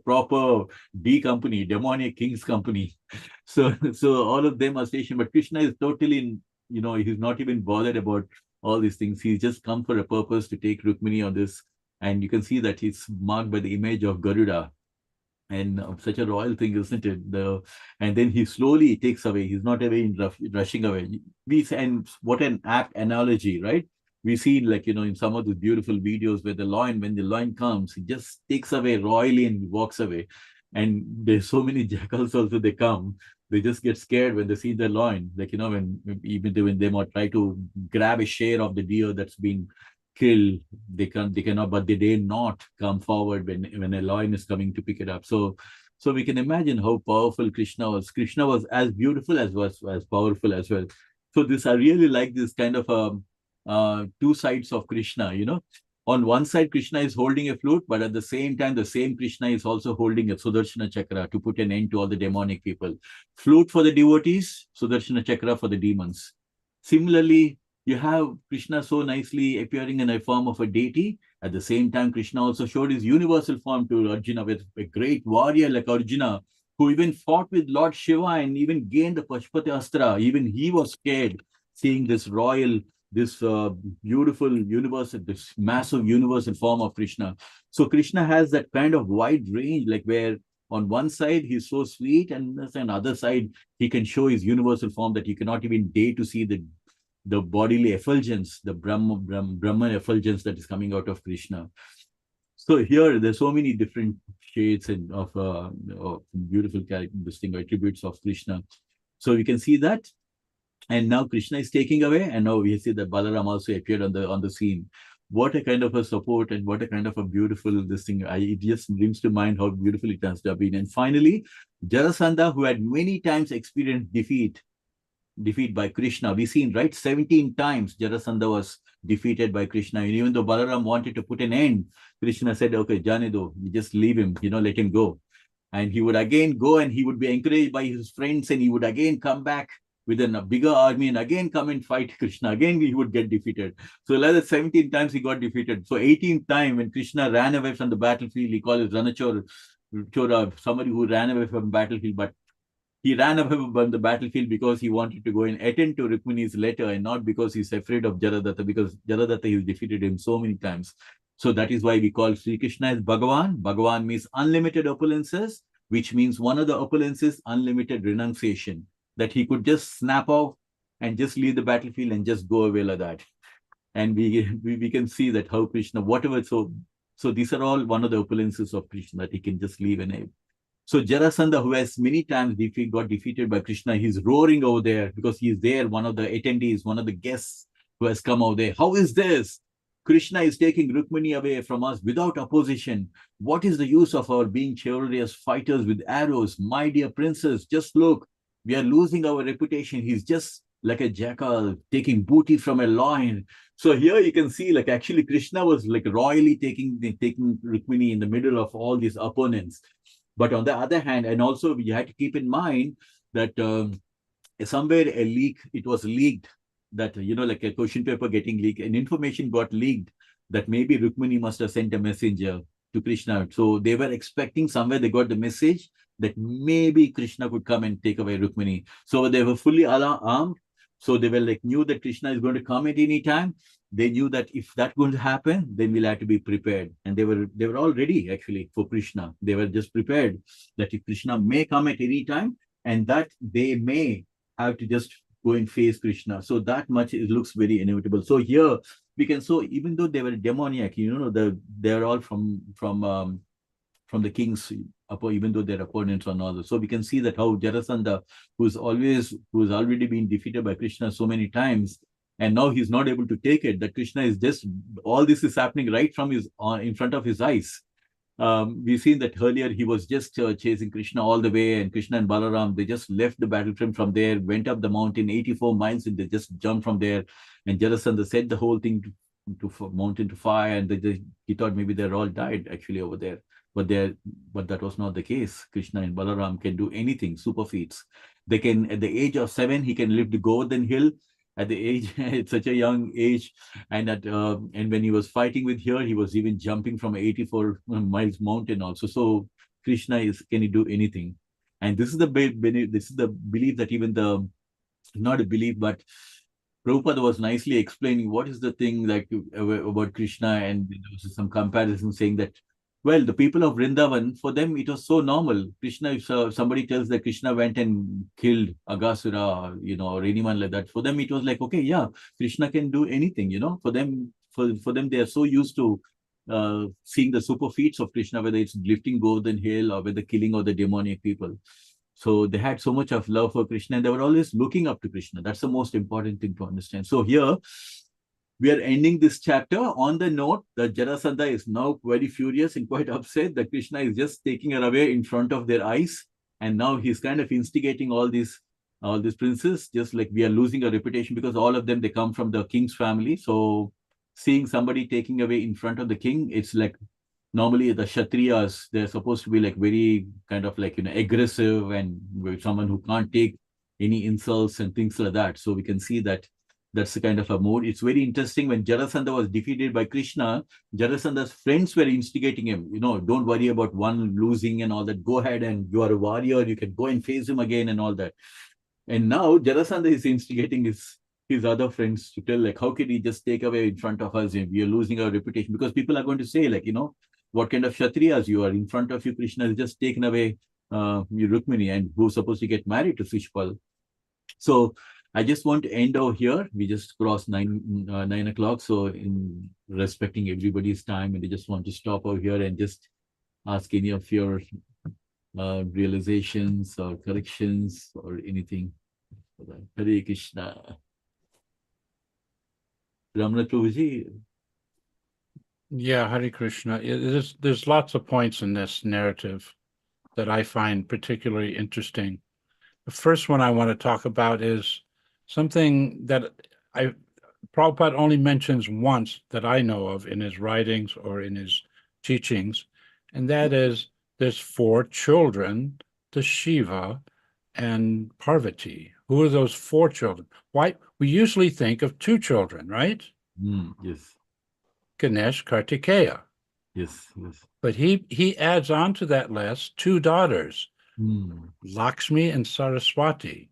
proper D company, demonic king's company. So all of them are stationed, but Krishna is totally, he's not even bothered about all these things. He's just come for a purpose to take Rukmini on this, and you can see that he's marked by the image of Garuda. And such a royal thing, isn't it? And then he slowly takes away. He's not away in rushing away. And what an apt analogy, right? We see, like, in some of the beautiful videos where when the lion comes, he just takes away royally and walks away. And there's so many jackals also, they come. They just get scared when they see the lion. Like, when they might try to grab a share of the deer that's being killed, they cannot, but they dare not come forward when a lion is coming to pick it up. So we can imagine how powerful Krishna was. Krishna was as beautiful as powerful as well. So I really like this kind of two sides of Krishna. On one side, Krishna is holding a flute, but at the same time, the same Krishna is also holding a Sudarshana Chakra to put an end to all the demonic people. Flute for the devotees, Sudarshana Chakra for the demons. Similarly, you have Krishna so nicely appearing in a form of a deity. At the same time, Krishna also showed his universal form to Arjuna with a great warrior like Arjuna, who even fought with Lord Shiva and even gained the Pashupati Astra. Even he was scared seeing this beautiful universal, this massive universal form of Krishna. So Krishna has that kind of wide range, like where on one side he's so sweet, and on the other side he can show his universal form that you cannot even dare to see the bodily effulgence, the Brahman effulgence that is coming out of Krishna. So here there's so many different shades of beautiful distinct attributes of Krishna. So we can see that. And now Krishna is taking away, and now we see that Balaram also appeared on the scene. What a kind of a support, and what a kind of a beautiful it just brings to mind how beautiful it has to been. And finally, Jarasandha, who had many times experienced defeat by Krishna. We've seen, right? 17 times Jarasandha was defeated by Krishna. And even though Balaram wanted to put an end, Krishna said, okay, Janido, you just leave him, let him go. And he would again go, and he would be encouraged by his friends, and he would again come back with a bigger army and again come and fight Krishna. Again, he would get defeated. So like that, 17 times he got defeated. So 18th time when Krishna ran away from the battlefield, he called it Ranachora, somebody who ran away from the battlefield, but he ran away from the battlefield because he wanted to go and attend to Rukmini's letter, and not because he's afraid of Jaradatta, because Jaradatta, he's defeated him so many times. So that is why we call Sri Krishna as Bhagavan. Bhagavan means unlimited opulences, which means one of the opulences, unlimited renunciation, that he could just snap off and just leave the battlefield and just go away like that. And we can see that how Krishna, whatever, so these are all one of the opulences of Krishna, that he can just leave and so Jarasandha, who has many times got defeated by Krishna, he's roaring over there because he's there, one of the attendees, one of the guests who has come over there. How is this? Krishna is taking Rukmini away from us without opposition. What is the use of our being chivalrous fighters with arrows? My dear princess, just look. We are losing our reputation. He's just like a jackal taking booty from a lion. So here you can see, like, actually Krishna was like royally taking Rukmini in the middle of all these opponents. But on the other hand, and also you had to keep in mind that somewhere it was leaked that, like a question paper getting leaked, and information got leaked that maybe Rukmini must have sent a messenger to Krishna. So they were expecting, somewhere they got the message that maybe Krishna could come and take away Rukmini. So they were fully armed. So they were knew that Krishna is going to come at any time. They knew that if that's going to happen, then we'll have to be prepared. And they were all ready actually for Krishna. They were just prepared that if Krishna may come at any time, and that they may have to just go and face Krishna. So that much it looks very inevitable. So here we can, so even though they were demoniac, they're all from the kings, even though they're opponents or not. So we can see that how Jarasandha, who's already been defeated by Krishna so many times, and now he's not able to take it, that Krishna is just, all this is happening right from in front of his eyes. We've seen that earlier he was just chasing Krishna all the way, and Krishna and Balaram, they just left the battlefield from there, went up the mountain 84 miles, and they just jumped from there. And Jarasandha set the whole thing to mountain to fire, and he thought maybe they're all died actually over there. But that was not the case. Krishna and Balaram can do anything, super feats. They can, at the age of 7, he can lift the Govardhan hill. At the age, at such a young age, and when he was fighting with here, he was even jumping from 84 miles mountain also. So Krishna can he do anything? And this is the belief that even not a belief, but Prabhupada was nicely explaining what is the thing like about Krishna, and there was some comparison saying that, well, the people of Vrindavan, for them, it was so normal. Krishna, if somebody tells that Krishna went and killed Agasura, or anyone like that, for them, it was like, okay, yeah, Krishna can do anything, For them, they are so used to seeing the super feats of Krishna, whether it's lifting Govardhan hill or whether killing of the demoniac people. So they had so much of love for Krishna, and they were always looking up to Krishna. That's the most important thing to understand. So here, we are ending this chapter on the note that Jarasandha is now very furious and quite upset that Krishna is just taking her away in front of their eyes. And now he's kind of instigating all these princes, just like we are losing our reputation, because all of them, they come from the king's family. So seeing somebody taking away in front of the king, it's like, normally the Kshatriyas, they're supposed to be like very kind of like, aggressive, and someone who can't take any insults and things like that. So we can see that that's the kind of a mood. It's very interesting. When Jarasandha was defeated by Krishna, Jarasandha's friends were instigating him, don't worry about one losing and all that. Go ahead, and you are a warrior. You can go and face him again and all that. And now Jarasandha is instigating his other friends to tell, like, how could he just take away in front of us? We are losing our reputation, because people are going to say, like, what kind of Kshatriyas you are. In front of you, Krishna has just taken away your Rukmini, and who's supposed to get married to Shishpal. So I just want to end over here. We just crossed 9 o'clock. So in respecting everybody's time, and I just want to stop over here and just ask any of your realizations or corrections or anything. Hare Krishna. Ramana Prabhuji. Yeah, Hare Krishna. There's lots of points in this narrative that I find particularly interesting. The first one I want to talk about is something that Prabhupada only mentions once that I know of in his writings or in his teachings, and that is there's 4 children to Shiva and Parvati. Who are those 4 children? Why? We usually think of 2 children, right? Yes. Ganesh, Kartikeya. Yes. But he adds on to that list 2 daughters, Lakshmi and Saraswati.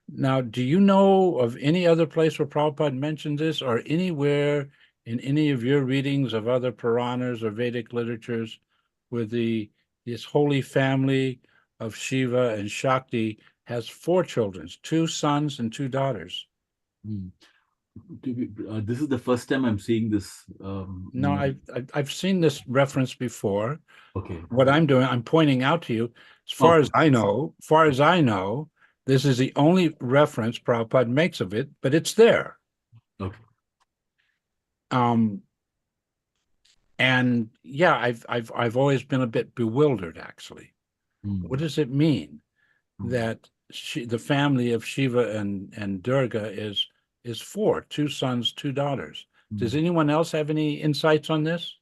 Now, do you know of any other place where Prabhupada mentions this, or anywhere in any of your readings of other Puranas or Vedic literatures where this holy family of Shiva and Shakti has 4 children, 2 sons and 2 daughters? This is the first time I'm seeing this. No, I've seen this reference before. Okay. What I'm doing, I'm pointing out to you, as far as I know, this is the only reference Prabhupada makes of it, but it's there. Okay. And yeah, I've always been a bit bewildered, actually. What does it mean that the family of Shiva and Durga is 4, 2 sons, 2 daughters? Does anyone else have any insights on this?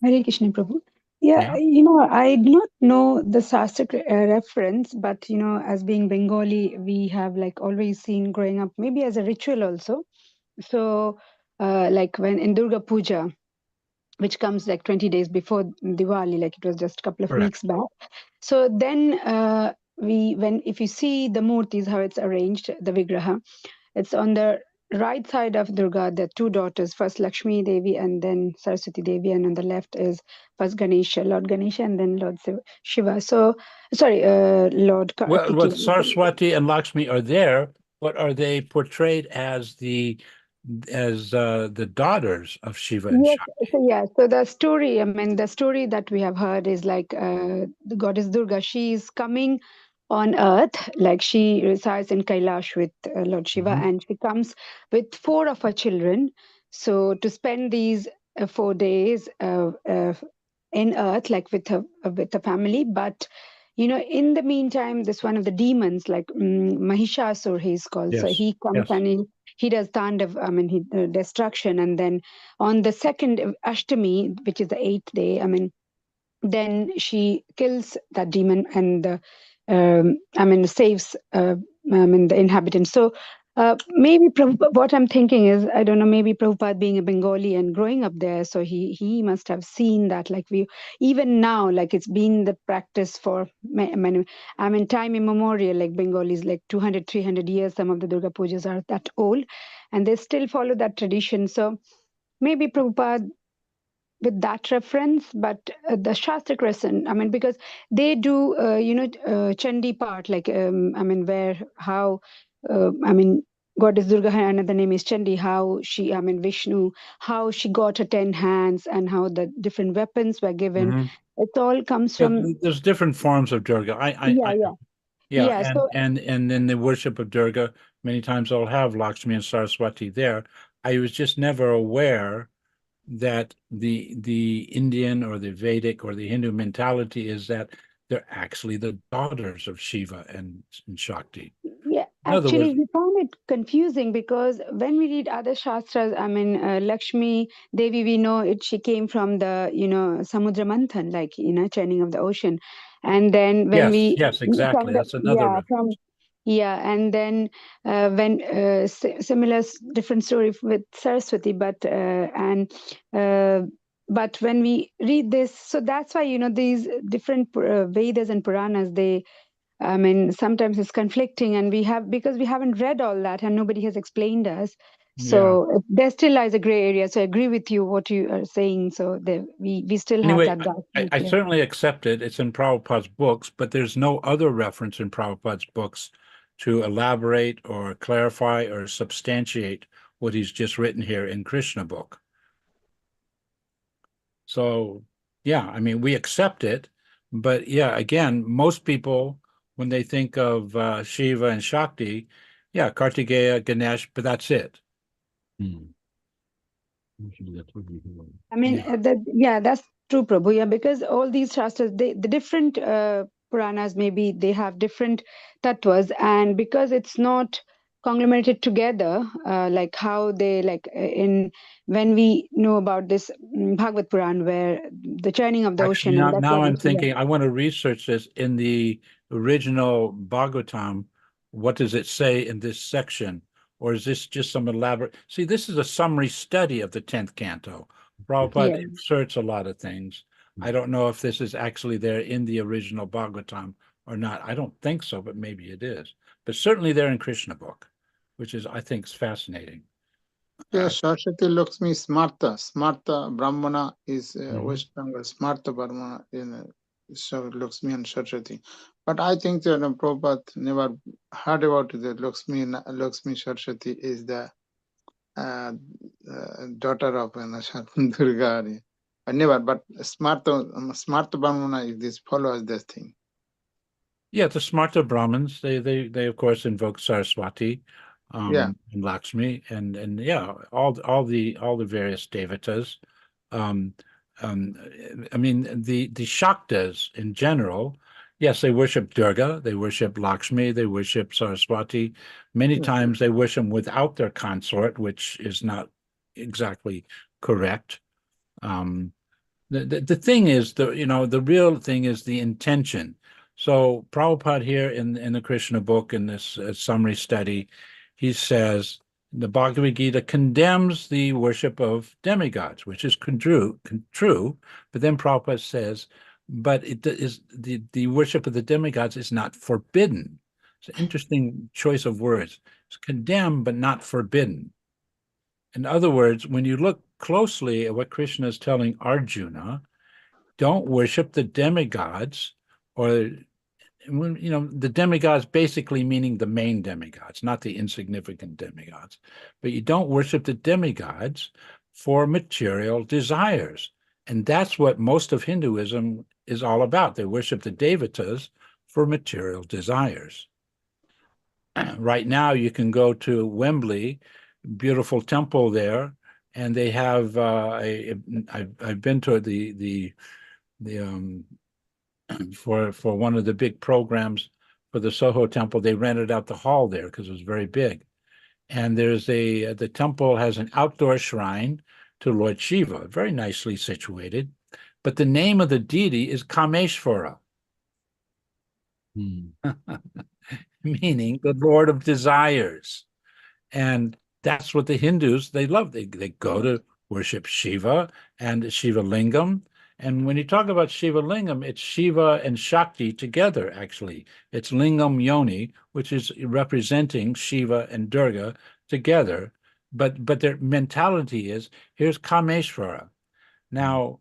Hare Krishna Prabhu. Yeah, I do not know the Sanskrit reference, but, as being Bengali, we have like always seen growing up, maybe as a ritual also. So, like when in Durga Puja, which comes like 20 days before Diwali, like it was just a couple of weeks back. So then if you see the murtis, how it's arranged, the Vigraha, it's on the right side of Durga, there are two daughters, first Lakshmi Devi and then Saraswati Devi, and on the left is first Ganesha, Lord Ganesha, and then Lord Shiva. So, sorry, Lord Well, Kartikeya. Saraswati and Lakshmi are there, but are they portrayed as the daughters of Shiva and Yes, Shakti? so the story, I mean, the story that we have heard is like the goddess Durga, she is coming on earth, like she resides in Kailash with Lord Shiva, and she comes with four of her children. So to spend these 4 days in earth, like with her family, but in the meantime, this one of the demons, like Mahishasur, he's called. So Yes, he comes yes. and he does Tandav, I mean, destruction. And then on the second Ashtami, which is the 8th day, I mean, then she kills that demon and saves the inhabitants. So maybe what I'm thinking is, I don't know, maybe Prabhupada being a Bengali and growing up there, so he must have seen that, like we even now, like it's been the practice for many, I mean, time immemorial, like Bengalis, like 200 300 years, some of the Durga pujas are that old and they still follow that tradition. So maybe Prabhupada with that reference, but the Shastric lesson, I mean, because they do, Chandi part, like, I mean, Goddess Durga, her another name is Chandi, how she, I mean, Vishnu, how she got her 10 hands and how the different weapons were given. It all comes Yeah, from, there's different forms of Durga. yeah. So And in the worship of Durga, many times I'll have Lakshmi and Saraswati there. I was just never aware that the Indian or the Vedic or the Hindu mentality is that they're actually the daughters of Shiva and Shakti. yeah, In other actually, words, we found it confusing because when we read other shastras, I mean, Lakshmi Devi, we know it. She came from the, Samudra Manthan, like churning of the ocean, and then when yes, we exactly. That's another reference. and then when similar different story with Saraswati, but when we read this, so that's why these different Vedas and Puranas, they, I mean, sometimes it's conflicting, and because we haven't read all that and nobody has explained us. So there still lies a gray area. So I agree with you what you are saying. So we still have Anyway, that dark. I certainly accept it. It's in Prabhupada's books, but there's no other reference in Prabhupada's books to elaborate or clarify or substantiate what he's just written here in KrishnaBook. So, yeah, I mean, we accept it, but yeah, again, most people, when they think of Shiva and Shakti, yeah, Kartikeya, Ganesh, but that's it. I mean, that's true, Prabhu. Yeah, because all these shastras, the different Puranas, maybe they have different tattvas, and because it's not conglomerated together, like how they when we know about this Bhagavad Puran, where the churning of the Actually, ocean, and that's now what I'm thinking, I want to research this in the original Bhagavatam. What does it say in this section? Or is this just some elaborate? See, this is a summary study of the 10th canto. Prabhupada inserts a lot of things. I don't know if this is actually there in the original Bhagavatam or not. I don't think so, but maybe it is. But certainly there in KrishnaBook, which is, I think, is fascinating. Yes, Saraswati Lakshmi Smarta. Smarta Brahmana is West Bengal. Smarta Brahmana in Lakshmi and Saraswati. But I think that Prabhupada never heard about the Lakshmi Saraswati is the daughter of Durga. I never, but Smarta Brahmana is this follows this thing. Yeah, the Smarta Brahmins, they of course invoke Saraswati, and Lakshmi, and yeah, all the various devatas. I mean, the Shaktas in general, yes, they worship Durga, they worship Lakshmi, they worship Saraswati. Many times they worship without their consort, which is not exactly correct. The thing is, the real thing is the intention. So Prabhupada here in the Krishna book, in this summary study, he says the Bhagavad Gita condemns the worship of demigods, which is true, but then Prabhupada says, but it is the worship of the demigods is not forbidden. It's an interesting choice of words. It's condemned, but not forbidden. In other words, when you look closely at what Krishna is telling Arjuna, don't worship the demigods, or the demigods basically meaning the main demigods, not the insignificant demigods. But you don't worship the demigods for material desires. And that's what most of Hinduism is all about. They worship the devatas for material desires. Right now, you can go to Wembley, beautiful temple there, and they have I've been to the for one of the big programs for the Soho Temple. They rented out the hall there because it was very big. And there's the temple has an outdoor shrine to Lord Shiva, very nicely situated. But the name of the deity is Kameshvara, meaning the Lord of Desires. And that's what the Hindus, they love. They go to worship Shiva and Shiva Lingam. And when you talk about Shiva Lingam, it's Shiva and Shakti together, actually. It's Lingam Yoni, which is representing Shiva and Durga together. But their mentality is, here's Kameshvara. Now,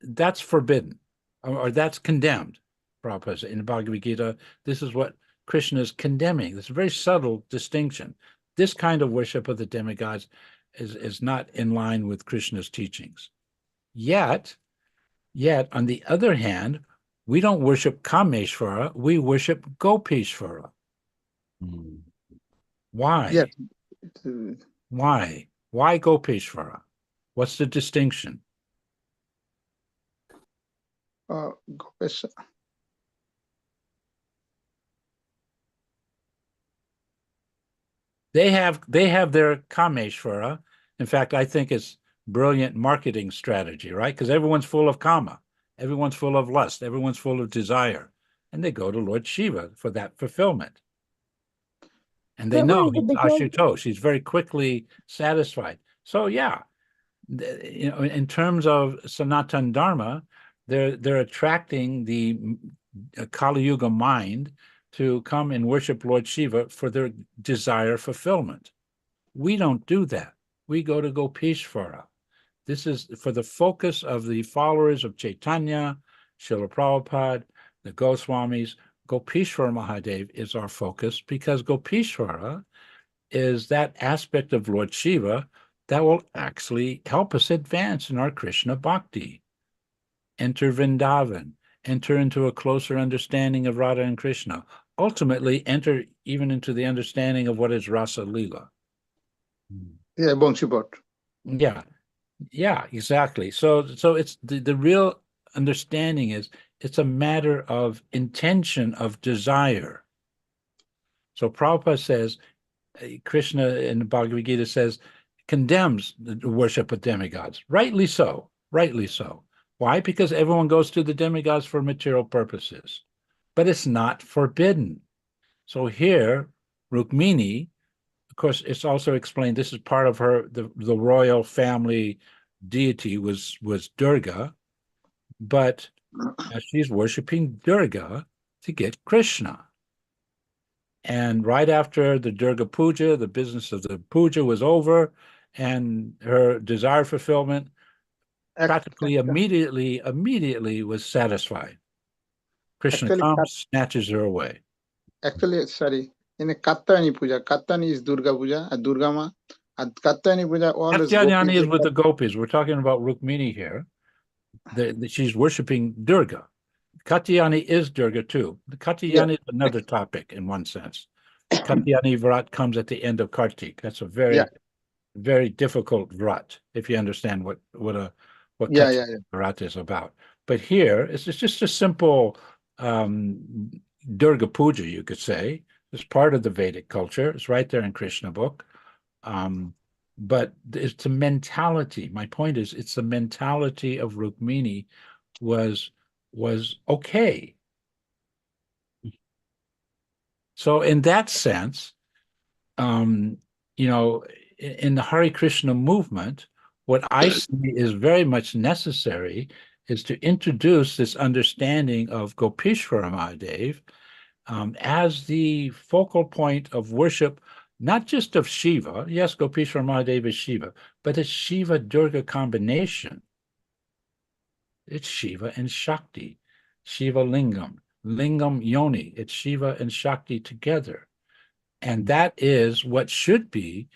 that's forbidden, or that's condemned, Prabhupada. In the Bhagavad Gita, this is what Krishna is condemning. It's a very subtle distinction. This kind of worship of the demigods is not in line with Krishna's teachings. Yet, on the other hand, we don't worship Kameshvara, we worship Gopeshvara. Why? Yes. Why? Why Gopeshvara? What's the distinction? Gopesh. They have their Kameshvara. In fact, I think it's brilliant marketing strategy, right? Because everyone's full of kama, everyone's full of lust, everyone's full of desire, and they go to Lord Shiva for that fulfillment. And they know he's Ashutosh. He's very quickly satisfied. So yeah, in terms of Sanatan Dharma, they're attracting the Kali Yuga mind to come and worship Lord Shiva for their desire fulfillment. We don't do that. We go to Gopeshvara. This is for the focus of the followers of Chaitanya, Srila Prabhupada, the Goswamis. Gopeshvara Mahadev is our focus because Gopeshvara is that aspect of Lord Shiva that will actually help us advance in our Krishna bhakti. Enter Vrindavan, enter into a closer understanding of Radha and Krishna, ultimately enter even into the understanding of what is Rasa Lila. Yeah, Bongshibot. Yeah, exactly. So it's the real understanding is it's a matter of intention, of desire. So Prabhupada says, Krishna in the Bhagavad Gita says, condemns the worship of demigods. Rightly so. Why? Because everyone goes to the demigods for material purposes. But it's not forbidden. So here, Rukmini, of course, it's also explained, this is part of her, the royal family deity was Durga, but she's worshiping Durga to get Krishna. And right after the Durga Puja, the business of the puja was over, and her desire fulfillment practically immediately was satisfied. Krishna comes, snatches her away. Actually, sorry, in a Kattayani Puja, Kattayani is Durga Puja, a Durga Ma, and Kattayani Puja, all is Katyayani is with the gopis. We're talking about Rukmini here. She's worshiping Durga. Katyayani is Durga too. Katyayani is another topic in one sense. Katyayani Vrat comes at the end of Kartik. That's a very difficult Vrat, if you understand what Katyayani Vrat is about. But here, it's just a simple Durga Puja, you could say. It's part of the Vedic culture. It's right there in KrishnaBook. But it's a mentality. My point is, it's the mentality of Rukmini was okay. So in that sense, in the Hare Krishna movement, what I see is very much necessary is to introduce this understanding of Gopeshvara Mahadev as the focal point of worship, not just of Shiva. Yes, Gopishwar Mahadev is Shiva, but a Shiva-Durga combination. It's Shiva and Shakti, Shiva Lingam, Lingam Yoni. It's Shiva and Shakti together. And that is what should be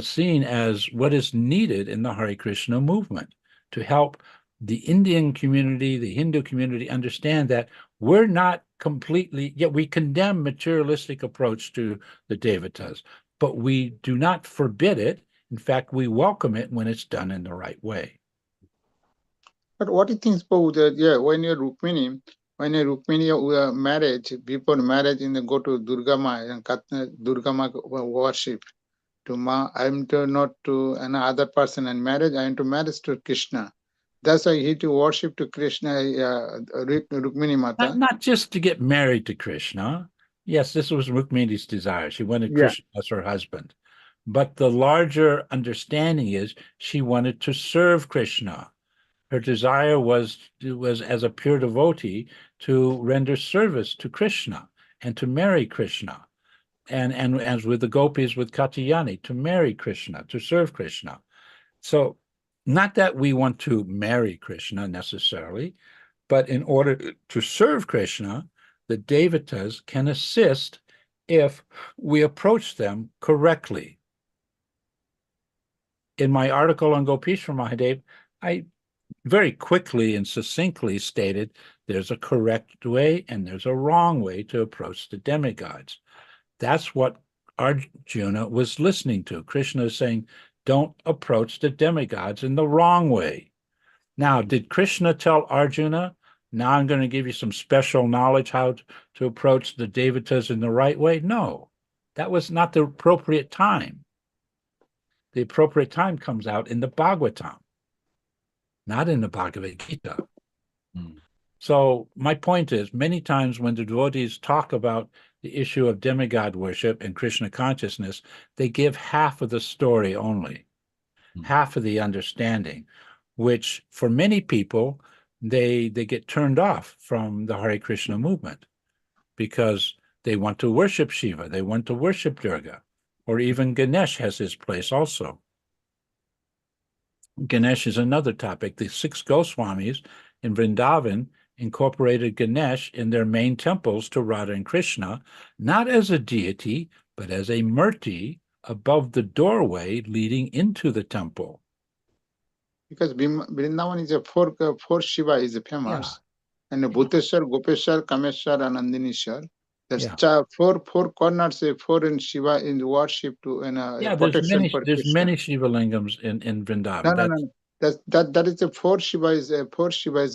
seen as what is needed in the Hare Krishna movement to help the Indian community, the Hindu community understand that we're not completely, yet we condemn materialistic approach to the devatas, but we do not forbid it. In fact, we welcome it when it's done in the right way. But what do you think, Prabhu, that when you're Rukmini, marriage, before marriage, go to Durga Ma and Durga Ma worship. To Ma, I'm to not to another person, and marriage, I am to marriage to Krishna. That's why he to worship to Krishna, Rukmini Mata. Not just to get married to Krishna. Yes, this was Rukmini's desire. She wanted Krishna as her husband. But the larger understanding is she wanted to serve Krishna. Her desire was as a pure devotee to render service to Krishna and to marry Krishna. And as with the gopis with Katyayani, to marry Krishna, to serve Krishna. So not that we want to marry Krishna necessarily, but in order to serve Krishna, the devatas can assist if we approach them correctly. In my article on Gopishwar Mahadev, I very quickly and succinctly stated there's a correct way and there's a wrong way to approach the demigods. That's what Arjuna was listening to. Krishna is saying, don't approach the demigods in the wrong way. Now, did Krishna tell Arjuna, now I'm going to give you some special knowledge how to approach the devatas in the right way? No, that was not the appropriate time. The appropriate time comes out in the Bhagavatam, not in the Bhagavad Gita. So my point is, many times when the devotees talk about the issue of demigod worship and Krishna consciousness, they give half of the story only, half of the understanding, which for many people, they get turned off from the Hare Krishna movement because they want to worship Shiva, they want to worship Durga, or even Ganesh has his place also. Ganesh is another topic. The 6 Goswamis in Vrindavan incorporated Ganesh in their main temples to Radha and Krishna, not as a deity, but as a murti above the doorway leading into the temple. Because Vrindavan is a four Shiva is famous, and Bhuteshwar, Gopeshwar, Kameshwar, and Nandineshwar. There's 4 corners, 4 in Shiva in worship to protection for there's Krishna. many Shiva lingams in Vrindavan. No. That is the 4 Shiva is the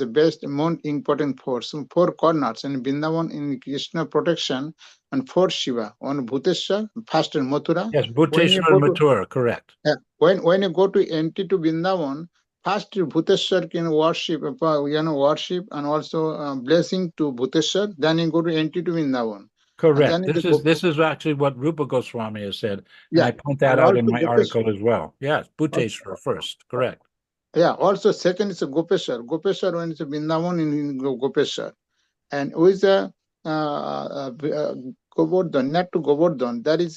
best, most important 4. So 4 corners and Vrindavan in Krishna protection and 4 Shiva on Bhuteshwar, first in Mathura. Yes, Bhuteshwar and Mathura, correct. When you go to enter to Vrindavan, first Bhuteshwar can worship, worship and also blessing to Bhuteshwar. Then you go to enter to Vrindavan. Correct. This is actually what Rupa Goswami has said, and I point that out in my article as well. Yes, Bhuteshwar first, correct. Yeah, also second is a Gopeshwar. Gopeshwar when it's a Vrindavan in Gopeshwar. And with the Govardhan, not to Govardhan, that is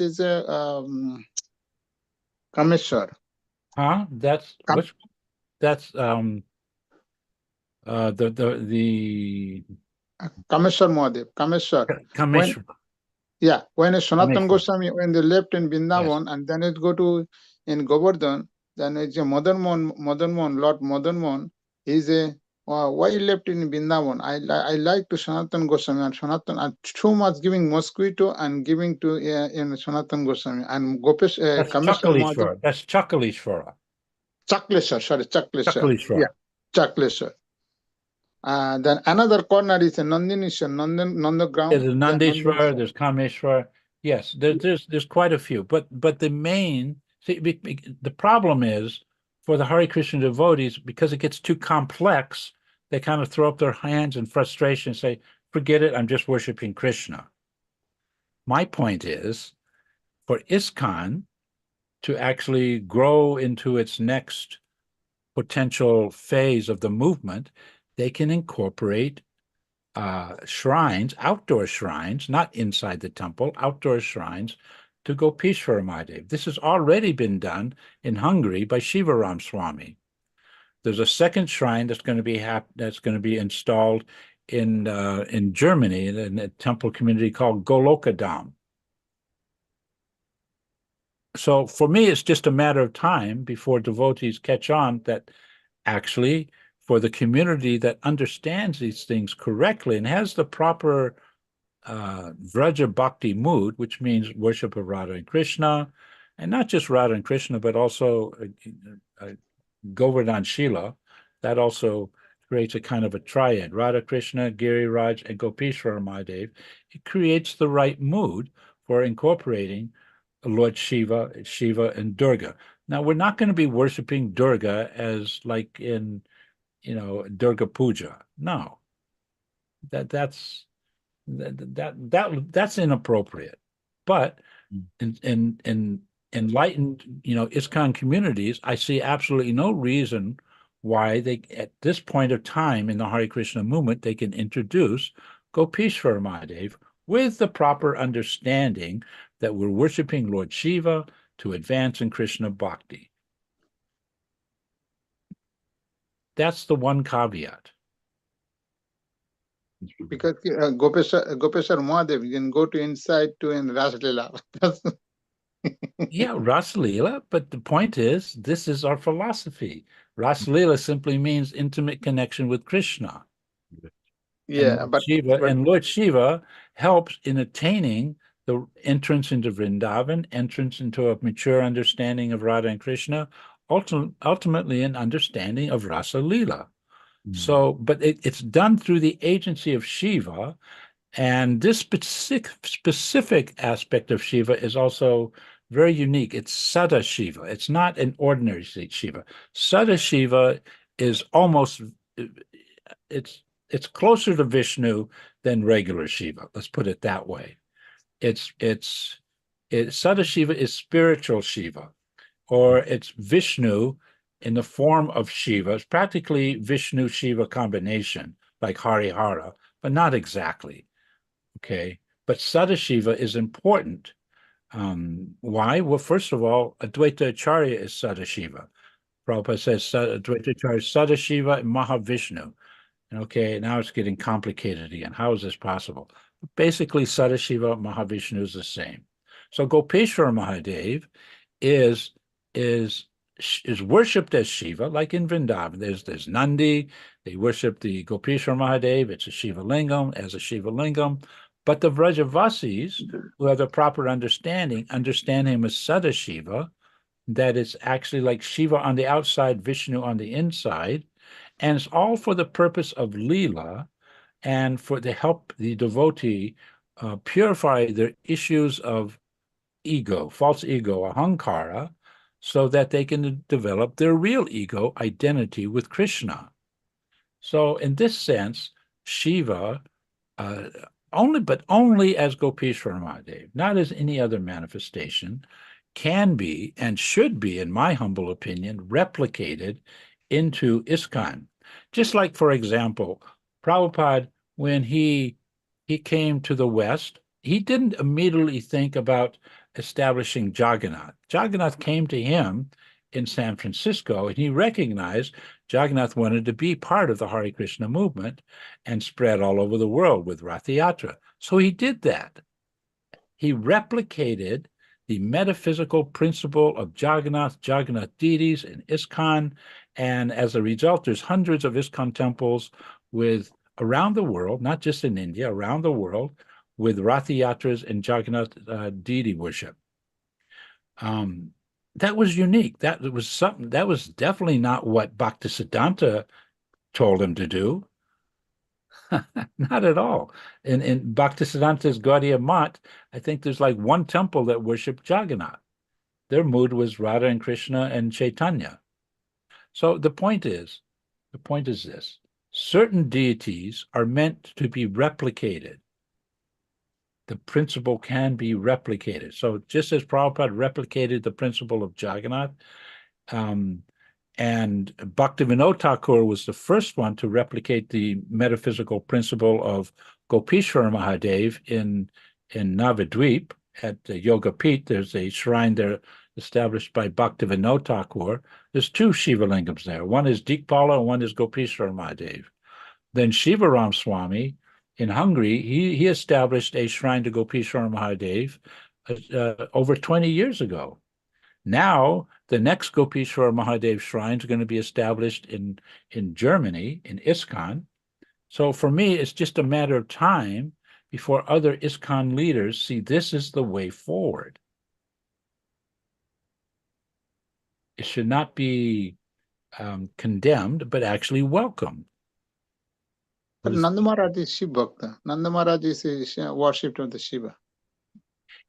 Kameshwar. Huh? That's which? That's the Kameshwar Mahadev. Kameshwar. When a Sanatana Goswami, when they left in Vrindavan, and then it go to in Govardhan, then it's a Madan Mohan, Lord Madan Mohan is a why he left in Vrindavan. I like to Sanatana Goswami, and Sanatana and too much giving mosquito and giving to in Sanatana Goswami and Gopesh Kameshwar Mahadev. That's Chakalishvara. Chakleshwar. Yeah, Chakleshwar. Then another corner is a Nandineshwar, Nandagram. There's Nandeshwar, there's Kameshwar. Yes, there's quite a few. But the main, the problem is for the Hare Krishna devotees, because it gets too complex, they kind of throw up their hands in frustration and say, forget it, I'm just worshiping Krishna. My point is, for ISKCON to actually grow into its next potential phase of the movement, they can incorporate shrines, outdoor shrines, not inside the temple, outdoor shrines, to Gopishwara Mahadev. This has already been done in Hungary by Shivaram Swami. There's a second shrine that's going to be installed in Germany in a temple community called Golokadam. So for me, it's just a matter of time before devotees catch on that actually, for the community that understands these things correctly and has the proper Vraja Bhakti mood, which means worship of Radha and Krishna, and not just Radha and Krishna, but also Govardhan Shila, that also creates a kind of a triad, Radha Krishna, Giriraj, and Gopishwara Mahadev. It creates the right mood for incorporating Lord Shiva, and Durga. Now, we're not going to be worshiping Durga as like in, Durga Puja. No, that's inappropriate. But in enlightened, ISKCON communities, I see absolutely no reason why they, at this point of time in the Hare Krishna movement, they can introduce Gopishwara Mahadev with the proper understanding that we're worshiping Lord Shiva to advance in Krishna Bhakti. That's the one caveat. Because Gopeshwar Mahadev, you can go to inside to in Rasa Leela. Yeah, Rasa Leela, but the point is, this is our philosophy. Rasa Leela simply means intimate connection with Krishna. Yeah, And Lord Shiva helps in attaining the entrance into Vrindavan, entrance into a mature understanding of Radha and Krishna, ultimately an understanding of Rasa Leela. So, but it's done through the agency of Shiva, and this specific aspect of Shiva is also very unique. It's Sada Shiva. It's not an ordinary Shiva. Sada Shiva is almost, it's closer to Vishnu than regular Shiva. Let's put it that way. Sada Shiva is spiritual Shiva, or it's Vishnu in the form of Shiva. It's practically Vishnu-Shiva combination, like Harihara, but not exactly. Okay, but Sada Shiva is important. Why? Well, first of all, Advaita Acharya is Sada Shiva. Prabhupada says Advaita Acharya is Sada Shiva and Mahavishnu. Okay, now it's getting complicated again. How is this possible? Basically, Sada Shiva, Mahavishnu is the same. So Gopeshwara Mahadev is worshipped as Shiva, like in Vrindavan. There's Nandi. They worship the Gopeshwara Mahadev. It's a Shiva Lingam, as a Shiva Lingam. But the Vrajavasis, who have the proper understand him as Sada Shiva, that it's actually like Shiva on the outside, Vishnu on the inside, and it's all for the purpose of Leela and to help the devotee purify their issues of ego, false ego, ahankara, so that they can develop their real ego identity with Krishna. So in this sense, Shiva, only as Gopeshwara Mahadev, not as any other manifestation, can be and should be, in my humble opinion, replicated into ISKCON. Just like, for example, Prabhupada, when he came to the West, he didn't immediately think about establishing Jagannath. Jagannath came to him in San Francisco, and he recognized Jagannath wanted to be part of the Hare Krishna movement and spread all over the world with Rath Yatra. So he did that. He replicated the metaphysical principle of Jagannath deities in ISKCON, and as a result, there's hundreds of ISKCON temples with around the world, not just in India, around the world, with Rath Yatras and Jagannath deity worship. That was unique. That was something. That was definitely not what Bhaktisiddhanta told him to do. Not at all. In Bhaktisiddhanta's Gaudiya Math, I think there's like one temple that worshiped Jagannath. Their mood was Radha and Krishna and Chaitanya. So the point is this: certain deities are meant to be replicated. The principle can be replicated. So just as Prabhupada replicated the principle of Jagannath, and Bhaktivinoda Thakur was the first one to replicate the metaphysical principle of Gopeshwara Mahadev in Navadvip, at Yoga Pit, there's a shrine there established by Bhaktivinoda Thakur. There's two Shiva lingams there. One is Dikpala and one is Gopishwar Mahadev. Then Shivaram Swami in Hungary, he established a shrine to Gopishwar Mahadev over 20 years ago. Now, the next Gopishwar Mahadev shrine is going to be established in Germany, in ISKCON. So for me, it's just a matter of time before other ISKCON leaders see this is the way forward. It should not be condemned, but actually welcomed. But Nanda Maharaj is Shiva Bhakta. Nanda Maharaj is worshipped of the Shiva.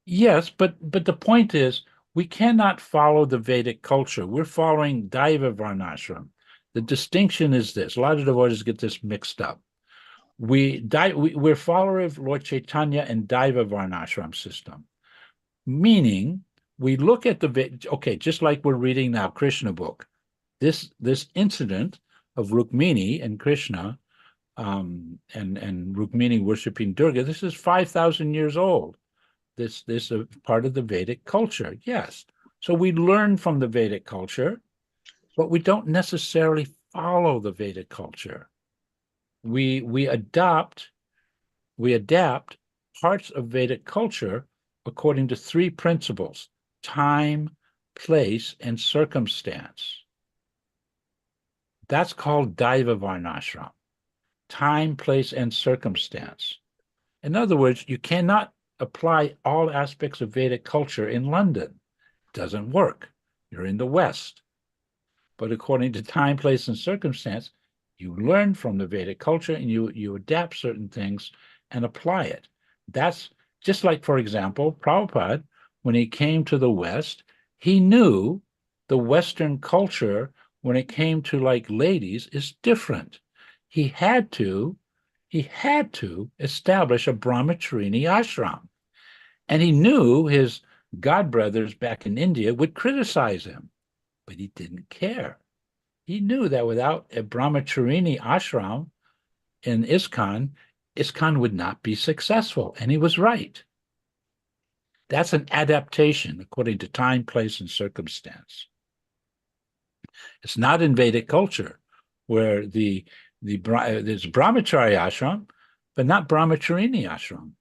Yes, but the point is, we cannot follow the Vedic culture. We're following Daiva Varnashram. The distinction is this. A lot of devotees get this mixed up. We're followers of Lord Chaitanya and Daiva Varnashram system, meaning we look at just like we're reading now KrishnaBook, this incident of Rukmini and Krishna and Rukmini worshiping Durga, this is 5,000 years old. This is part of the Vedic culture, yes. So we learn from the Vedic culture, but we don't necessarily follow the Vedic culture. We adapt parts of Vedic culture according to three principles: time, place, and circumstance. That's called Daiva Varnashram. Time, place, and circumstance. In other words, you cannot apply all aspects of Vedic culture in London. It doesn't work. You're in the West. But according to time, place, and circumstance, you learn from the Vedic culture and you adapt certain things and apply it. That's just like, for example, Prabhupada, when he came to the West, he knew the Western culture, when it came to like ladies, is different. He had to establish a brahmacharini ashram. And he knew his godbrothers back in India would criticize him, but he didn't care. He knew that without a brahmacharini ashram in ISKCON would not be successful, and he was right. That's an adaptation according to time, place, and circumstance. It's not in Vedic culture where there's brahmachari ashram, but not brahmacharini ashram.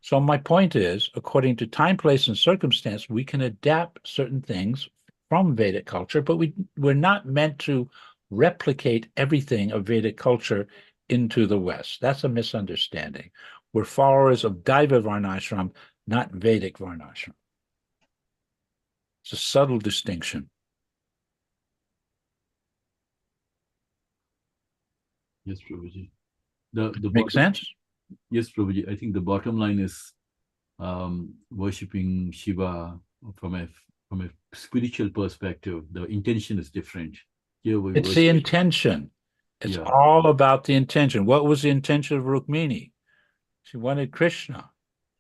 So my point is, according to time, place, and circumstance, we can adapt certain things from Vedic culture, but we're not meant to replicate everything of Vedic culture into the West. That's a misunderstanding. We're followers of Daiva Varnashram, not Vedic Varnashram. It's a subtle distinction. Yes, Prabhuji. Makes sense? Yes, Prabhuji. I think the bottom line is worshipping Shiva from a spiritual perspective. The intention is different. Here it's the intention. It's all about the intention. What was the intention of Rukmini? She wanted Krishna.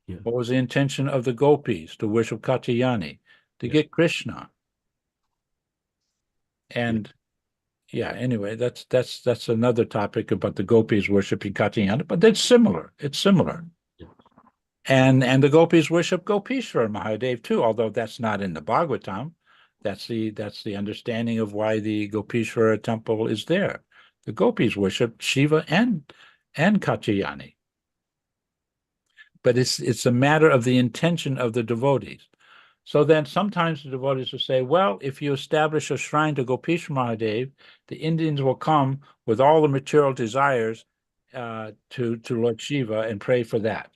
Yeah. What was the intention of the gopis? To worship Katyayani, to get Krishna. And anyway, that's another topic about the gopis worshiping Katyayani, but that's similar. It's similar. Yeah. And the gopis worship Gopishwar Mahadev too, although that's not in the Bhagavatam. That's the understanding of why the Gopishwara temple is there. The gopis worship Shiva and Katyayani. But it's a matter of the intention of the devotees. So then sometimes the devotees will say, well, if you establish a shrine to Gopishwara Mahadev, the Indians will come with all the material desires to Lord Shiva and pray for that.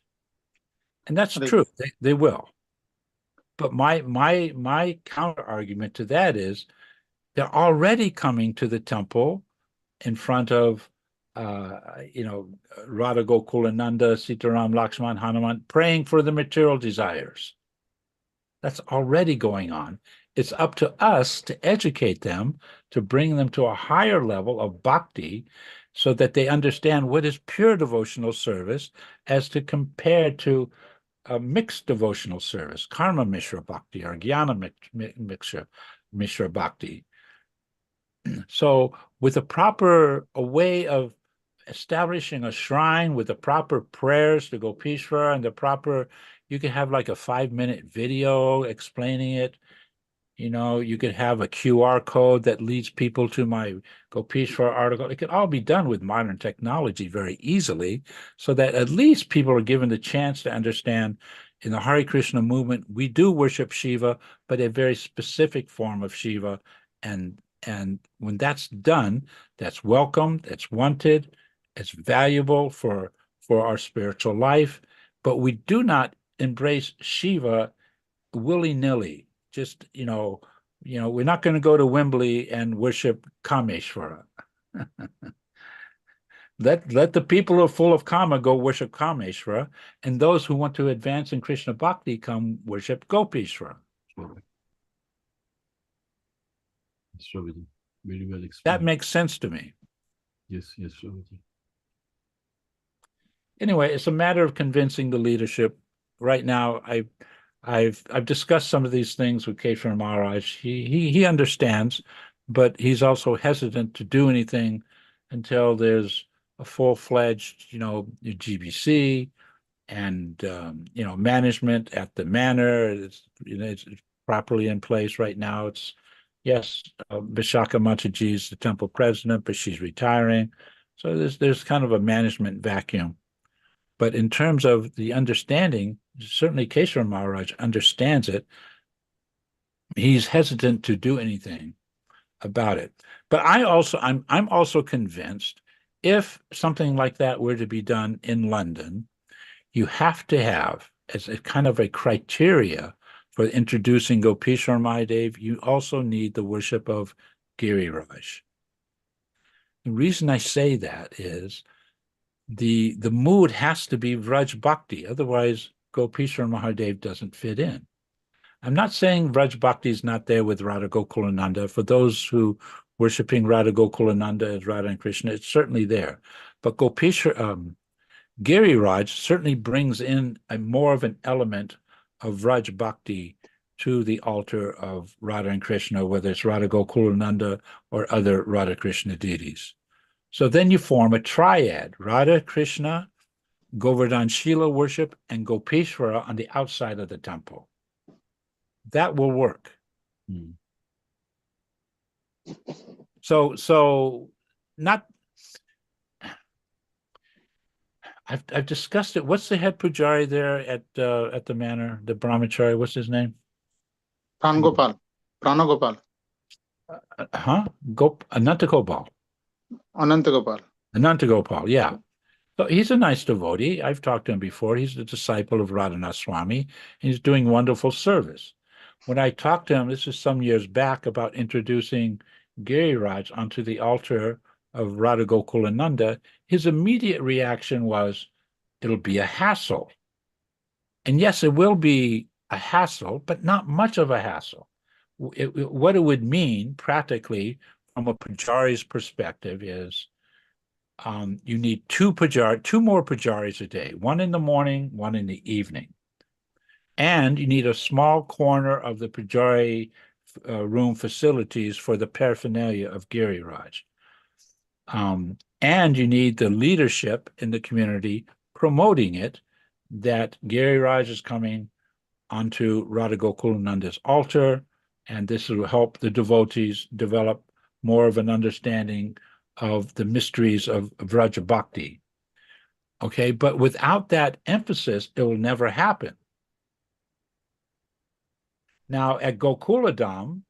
And that's true. They will. But my counter argument to that is they're already coming to the temple in front of Radha Gokulananda, Sitaram, Lakshman, Hanuman, praying for the material desires. That's already going on. It's up to us to educate them, to bring them to a higher level of bhakti so that they understand what is pure devotional service as to compare to a mixed devotional service, karma mishra bhakti or jnana mishra bhakti. So with a way of establishing a shrine with the proper prayers to Gopishwara and the proper You could have like a 5-minute video explaining it. You know, you could have a QR code that leads people to my Gopishwar article. It could all be done with modern technology very easily, so that at least people are given the chance to understand in the Hare Krishna movement, we do worship Shiva, but a very specific form of Shiva. And when that's done, that's welcome, that's wanted, it's valuable for our spiritual life. But we do not embrace Shiva willy-nilly. Just, we're not going to go to Wembley and worship Kameshwara. Let the people who are full of Kama go worship Kameshwara, and those who want to advance in Krishna Bhakti come worship Gopishwara. Shravati, very well explained. That makes sense to me. Yes, Shravati. Anyway, it's a matter of convincing the leadership. Right now, I've discussed some of these things with Keshwar Maharaj. He understands, but he's also hesitant to do anything until there's a full-fledged, GBC and management at the manor. It's properly in place right now. It's Vishaka Mataji is the temple president, but she's retiring, so there's kind of a management vacuum. But in terms of the understanding, certainly Keshwar Maharaj understands it. He's hesitant to do anything about it. But I'm also convinced if something like that were to be done in London, you have to have, as a kind of a criteria for introducing Gopishwar Mahadev, you also need the worship of Giriraj. The reason I say that is the mood has to be Vraj Bhakti, otherwise Gopishwar Mahadev doesn't fit in. I'm not saying Vraj Bhakti is not there with Radha Gokulananda. For those who worshiping Radha Gokulananda as Radha and Krishna, it's certainly there. But Giriraj certainly brings in more of an element of Vraj Bhakti to the altar of Radha and Krishna, whether it's Radha Gokulananda or other Radha Krishna deities. So then you form a triad, Radha, Krishna, Govardhan Shila worship, and Gopishwara on the outside of the temple. That will work. So not. I've discussed it. What's the head pujari there at the manor? The brahmachari. What's his name? Pranagopal. Anantagopal. Anantagopal. Yeah. So he's a nice devotee. I've talked to him before. He's a disciple of Radhanath Swami. He's doing wonderful service. When I talked to him, this is some years back, about introducing Giriraj onto the altar of Radha Gokulananda, his immediate reaction was, it'll be a hassle. And yes, it will be a hassle, but not much of a hassle. What it would mean practically from a pujari's perspective is you need two more pujaris a day, one in the morning, one in the evening. And you need a small corner of the pujari room facilities for the paraphernalia of Giriraj. And you need the leadership in the community promoting it, that Giriraj is coming onto Radha Gokulananda's altar, and this will help the devotees develop more of an understanding of the mysteries of Vraja Bhakti. Okay, but without that emphasis, it will never happen. Now, at Gokuladam,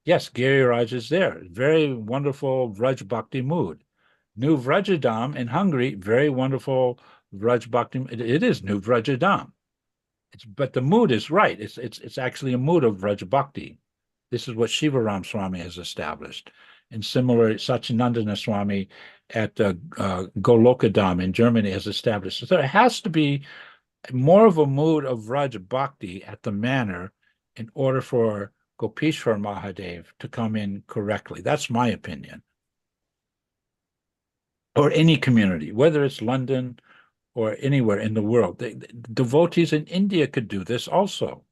yes, Giriraj is there. Very wonderful Vraj Bhakti mood. New Vrajadam in Hungary, very wonderful Vraj Bhakti. It is New Vrajadam. But the mood is right. It's actually a mood of Vraj Bhakti. This is what Shivaram Swami has established. And similar, Satyanandana Swami at Golokadam in Germany has established. So there has to be more of a mood of Vraj Bhakti at the manor in order for Gopishwar Mahadev to come in correctly. That's my opinion. Or any community, whether it's London or anywhere in the world. The devotees in India could do this also,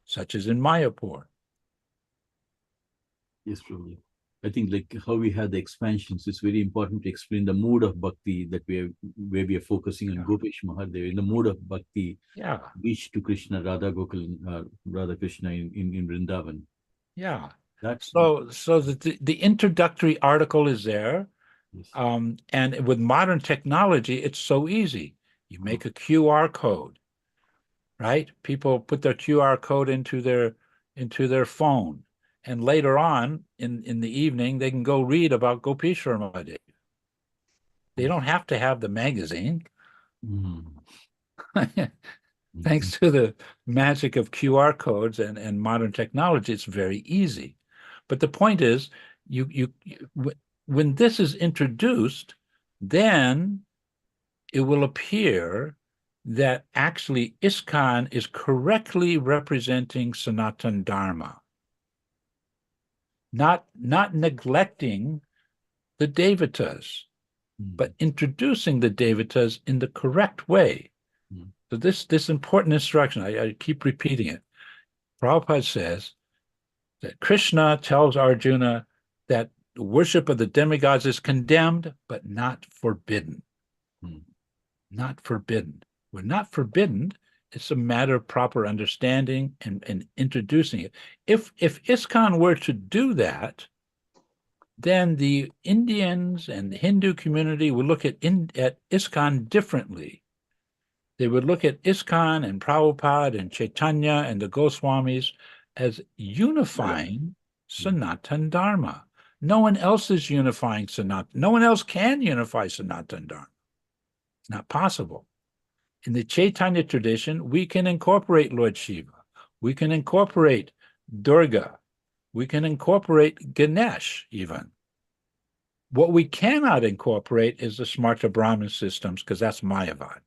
such as in Mayapur. Yes, Prabhuji. I think like how we had the expansions, it's very important to explain the mood of bhakti that where we are focusing on Gopesh Mahadev in the mood of bhakti. Yeah. Wish to Krishna, Radha Gokul, Radha Krishna in Vrindavan. Yeah. That's So the introductory article is there. yes. And with modern technology, it's so easy. You make a QR code, right? People put their QR code into their phone. And later on in the evening, they can go read about Gopeshwar Mahadev. They don't have to have the magazine. Thanks to the magic of QR codes and modern technology, it's very easy. But the point is, when this is introduced, then it will appear that actually ISKCON is correctly representing Sanatana Dharma, not neglecting the Devatas, but introducing the Devatas in the correct way. So this important instruction, I keep repeating it. Prabhupada says that Krishna tells Arjuna that the worship of the demigods is condemned, but not forbidden. Not forbidden. We're not forbidden. It's a matter of proper understanding and introducing it. If ISKCON were to do that, then the Indians and the Hindu community would look at ISKCON differently. They would look at ISKCON and Prabhupada and Chaitanya and the Goswamis as unifying Sanatana Dharma. No one else is unifying Sanatana. No one else can unify Sanatana Dharma. It's not possible. In the Chaitanya tradition, we can incorporate Lord Shiva. We can incorporate Durga. We can incorporate Ganesh even. What we cannot incorporate is the Smarta Brahmin systems, because that's Mayavad.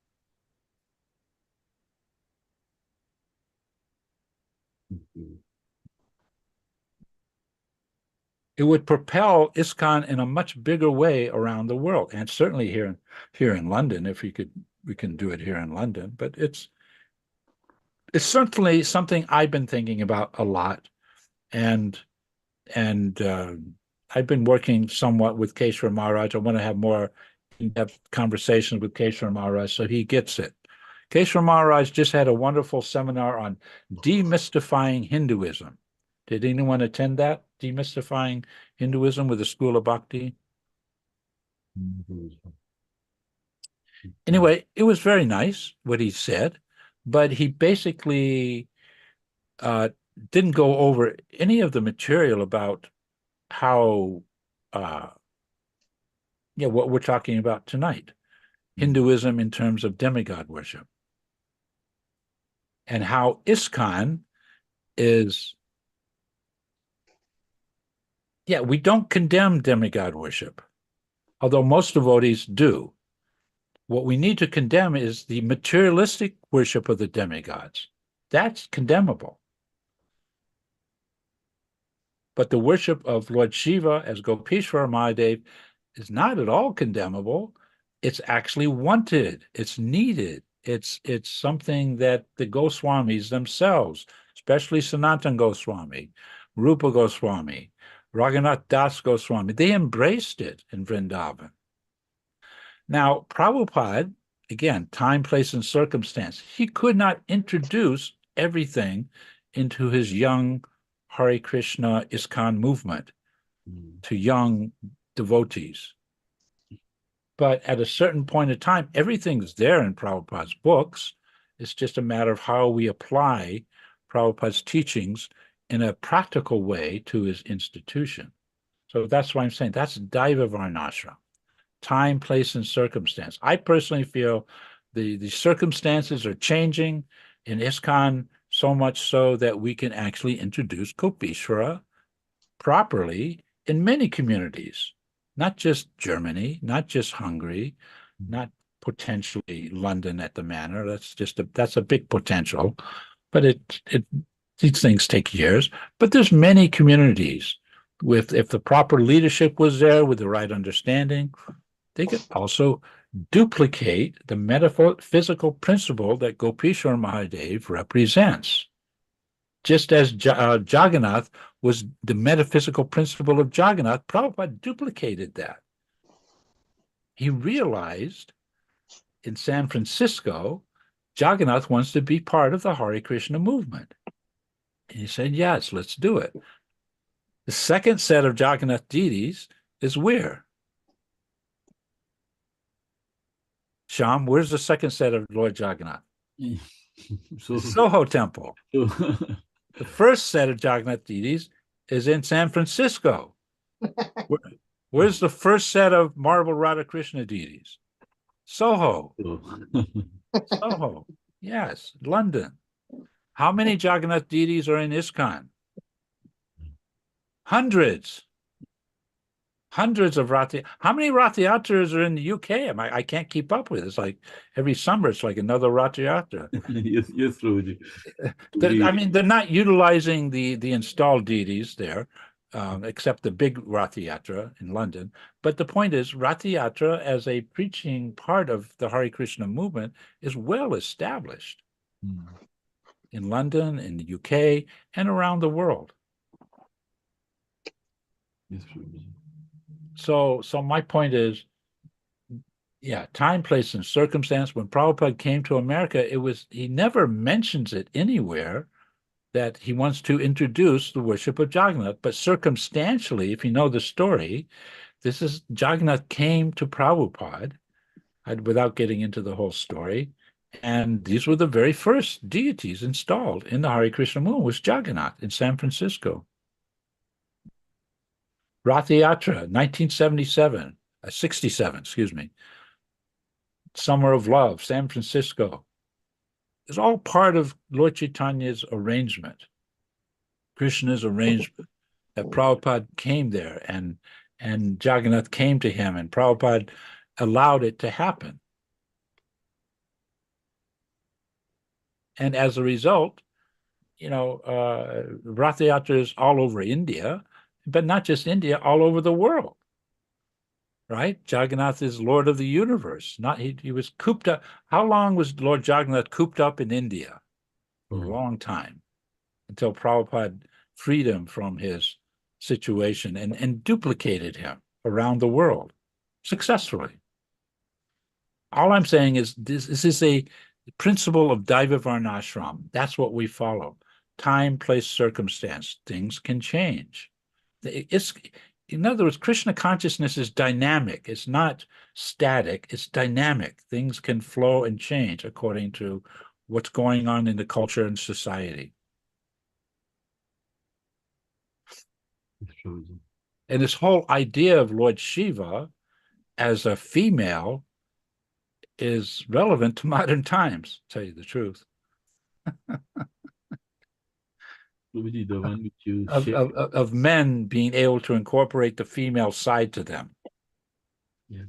It would propel ISKCON in a much bigger way around the world, and certainly here in London, if we can do it here in London. But it's certainly something I've been thinking about a lot, and I've been working somewhat with Keshwar Maharaj. I want to have more in-depth conversations with Keshwar Maharaj so he gets it. Keshwar Maharaj just had a wonderful seminar on demystifying Hinduism. Did anyone attend that? Demystifying Hinduism with the School of Bhakti? Anyway, it was very nice what he said, but he basically didn't go over any of the material about how, what we're talking about tonight, Hinduism in terms of demigod worship, and how ISKCON is, we don't condemn demigod worship, although most devotees do. What we need to condemn is the materialistic worship of the demigods. That's condemnable. But the worship of Lord Shiva as Gopeshwar Mahadev is not at all condemnable. It's actually wanted. It's needed. It's something that the Goswamis themselves, especially Sanatana Goswami, Rupa Goswami, Raghunath Das Goswami, they embraced it in Vrindavan. Now, Prabhupada, again, time, place, and circumstance, he could not introduce everything into his young Hare Krishna ISKCON movement to young devotees. But at a certain point in time, everything's there in Prabhupada's books. It's just a matter of how we apply Prabhupada's teachings in a practical way to his institution. So that's why I'm saying that's Daiva Varnashram. Time, place, and circumstance. I personally feel the circumstances are changing in ISKCON so much so that we can actually introduce Gopeshwara properly in many communities, not just Germany, not just Hungary, not potentially London at the manor. That's a big potential, but these things take years. But there's many communities if the proper leadership was there with the right understanding, they could also duplicate the metaphysical principle that Gopeshwar Mahadev represents. Just as Jagannath was the metaphysical principle of Jagannath. Prabhupada duplicated that. He realized in San Francisco, Jagannath wants to be part of the Hare Krishna movement. And he said, yes, let's do it. The second set of Jagannath deities is where? Sham, where's the second set of Lord Jagannath? So, Soho Temple. so The first set of Jagannath deities is in San Francisco. Where's the first set of marble Radha Krishna deities? Soho. Soho. Yes, London. How many Jagannath deities are in ISKCON? Hundreds. Hundreds of Rathi. How many Rathi Yatras are in the UK? I can't keep up with it. It's like every summer, it's like another Rathi Yatra. yes, Prabhuji. I mean, they're not utilizing the installed deities there, except the big Rath Yatra in London. But the point is, Rath Yatra as a preaching part of the Hare Krishna movement is well established in London, in the UK, and around the world. Yes, Prabhuji. So my point is, yeah, time, place, and circumstance. When Prabhupada came to America, he never mentions it anywhere that he wants to introduce the worship of Jagannath. But circumstantially, if you know the story, this is Jagannath came to Prabhupada, without getting into the whole story, and these were the very first deities installed in the Hare Krishna movement, was Jagannath in San Francisco. Rath Yatra, 1977, 67, excuse me. Summer of Love, San Francisco. It's all part of Lord Chaitanya's arrangement, Krishna's arrangement, that Prabhupada came there and Jagannath came to him, and Prabhupada allowed it to happen. And as a result, Rath Yatras all over India, but not just India, all over the world. Right? Jagannath is Lord of the universe. He was cooped up. How long was Lord Jagannath cooped up in India? For a long time, until Prabhupada freed him from his situation and duplicated him around the world successfully. All I'm saying is this is a principle of Daiva Varnashram. That's what we follow. Time, place, circumstance. Things can change. In other words, Krishna consciousness is dynamic. It's not static. It's dynamic. Things can flow and change according to what's going on in the culture and society. And this whole idea of Lord Shiva as a female is relevant to modern times, to tell you the truth. Prabhuji, the one which you of men being able to incorporate the female side to them. Yeah.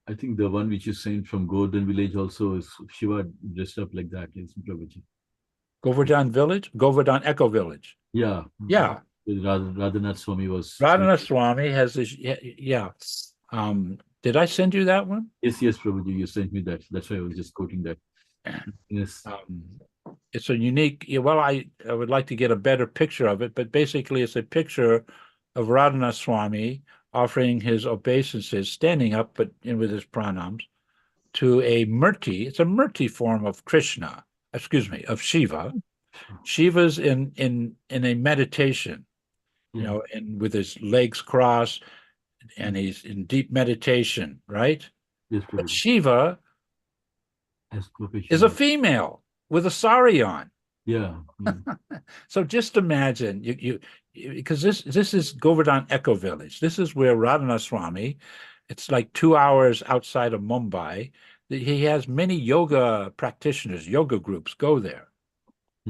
I think the one which you sent from Govardhan village also is Shiva dressed up like that, yes, Prabhuji. Govardhan village? Govardhan Echo Village. Yeah. Yeah. Radhanath Swami was... Radhanath Swami has this, yeah. Did I send you that one? Yes, Prabhuji, you sent me that. That's why I was just quoting that. Yes. It's a unique, well, I would like to get a better picture of it, but basically it's a picture of Radhanath Swami offering his obeisances, standing up, but with his pranams, to a murti. It's a murti form of Krishna, of Shiva. Shiva's in a meditation, and with his legs crossed, and he's in deep meditation, right? Yes, but Shiva is a female with a sari on. Yeah. So just imagine because this is Govardhan Echo Village. This is where Radhanath Swami, it's like 2 hours outside of Mumbai. He has many yoga practitioners, yoga groups go there.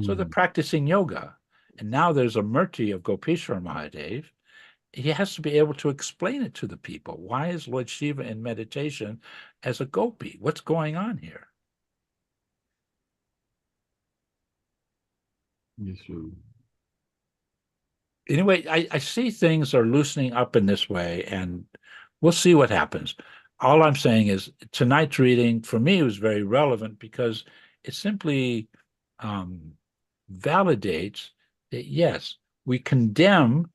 So they're practicing yoga. And now there's a murti of Gopeshwar Mahadev. He has to be able to explain it to the people. Why is Lord Shiva in meditation as a gopi? What's going on here? Yes, sure. Anyway, I see things are loosening up in this way, and we'll see what happens. All I'm saying is tonight's reading, for me, was very relevant because it simply validates that, yes, we condemn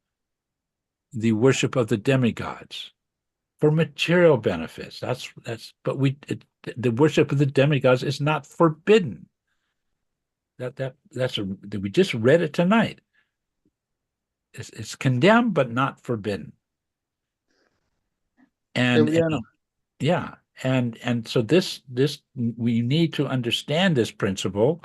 the worship of the demigods for material benefits. But the worship of the demigods is not forbidden. We just read it tonight. It's condemned but not forbidden. And yeah, and so this we need to understand this principle.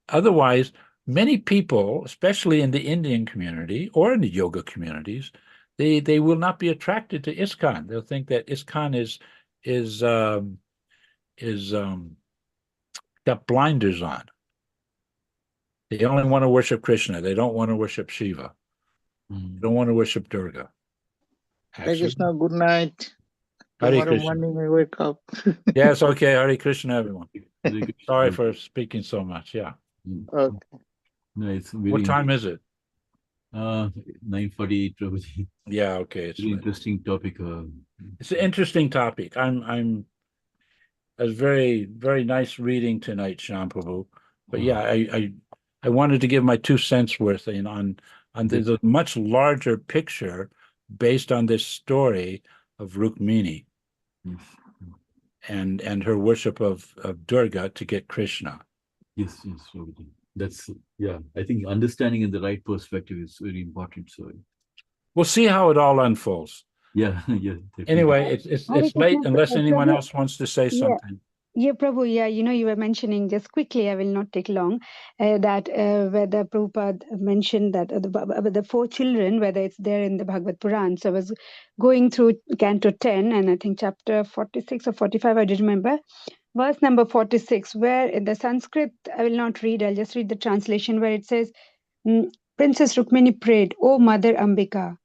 Otherwise, many people, especially in the Indian community or in the yoga communities, they will not be attracted to ISKCON. They'll think that ISKCON is got blinders on. They only want to worship Krishna. They don't want to worship Shiva. They don't want to worship Durga. Hare Krishna, good night. Hare Tomorrow Krishna. morning I wake up. Yes, okay. Hare Krishna, everyone. Sorry for speaking so much. Yeah. Okay. No, it's very What time is it? 9:48, Prabhuji. Yeah, okay. It's Very interesting topic. It's an interesting topic. It was very, very nice reading tonight, Shyam Prabhu. But yeah, I wanted to give my 2 cents worth on there's a much larger picture based on this story of Rukmini and her worship of Durga to get Krishna. Yes, Prabhuji. That's, yeah, I think understanding in the right perspective is very important. So we'll see how it all unfolds. yeah, yeah. Definitely. Anyway, it's late unless anyone else wants to say something. Yeah, Prabhu, yeah, you were mentioning just quickly, I will not take long, that where the Prabhupada mentioned that the 4 children, whether it's there in the Bhagavad Puran. So I was going through Canto 10, and I think chapter 46 or 45, I did remember, verse number 46, where in the Sanskrit, I will not read, I'll just read the translation, where it says, Princess Rukmini prayed, O Mother Ambika,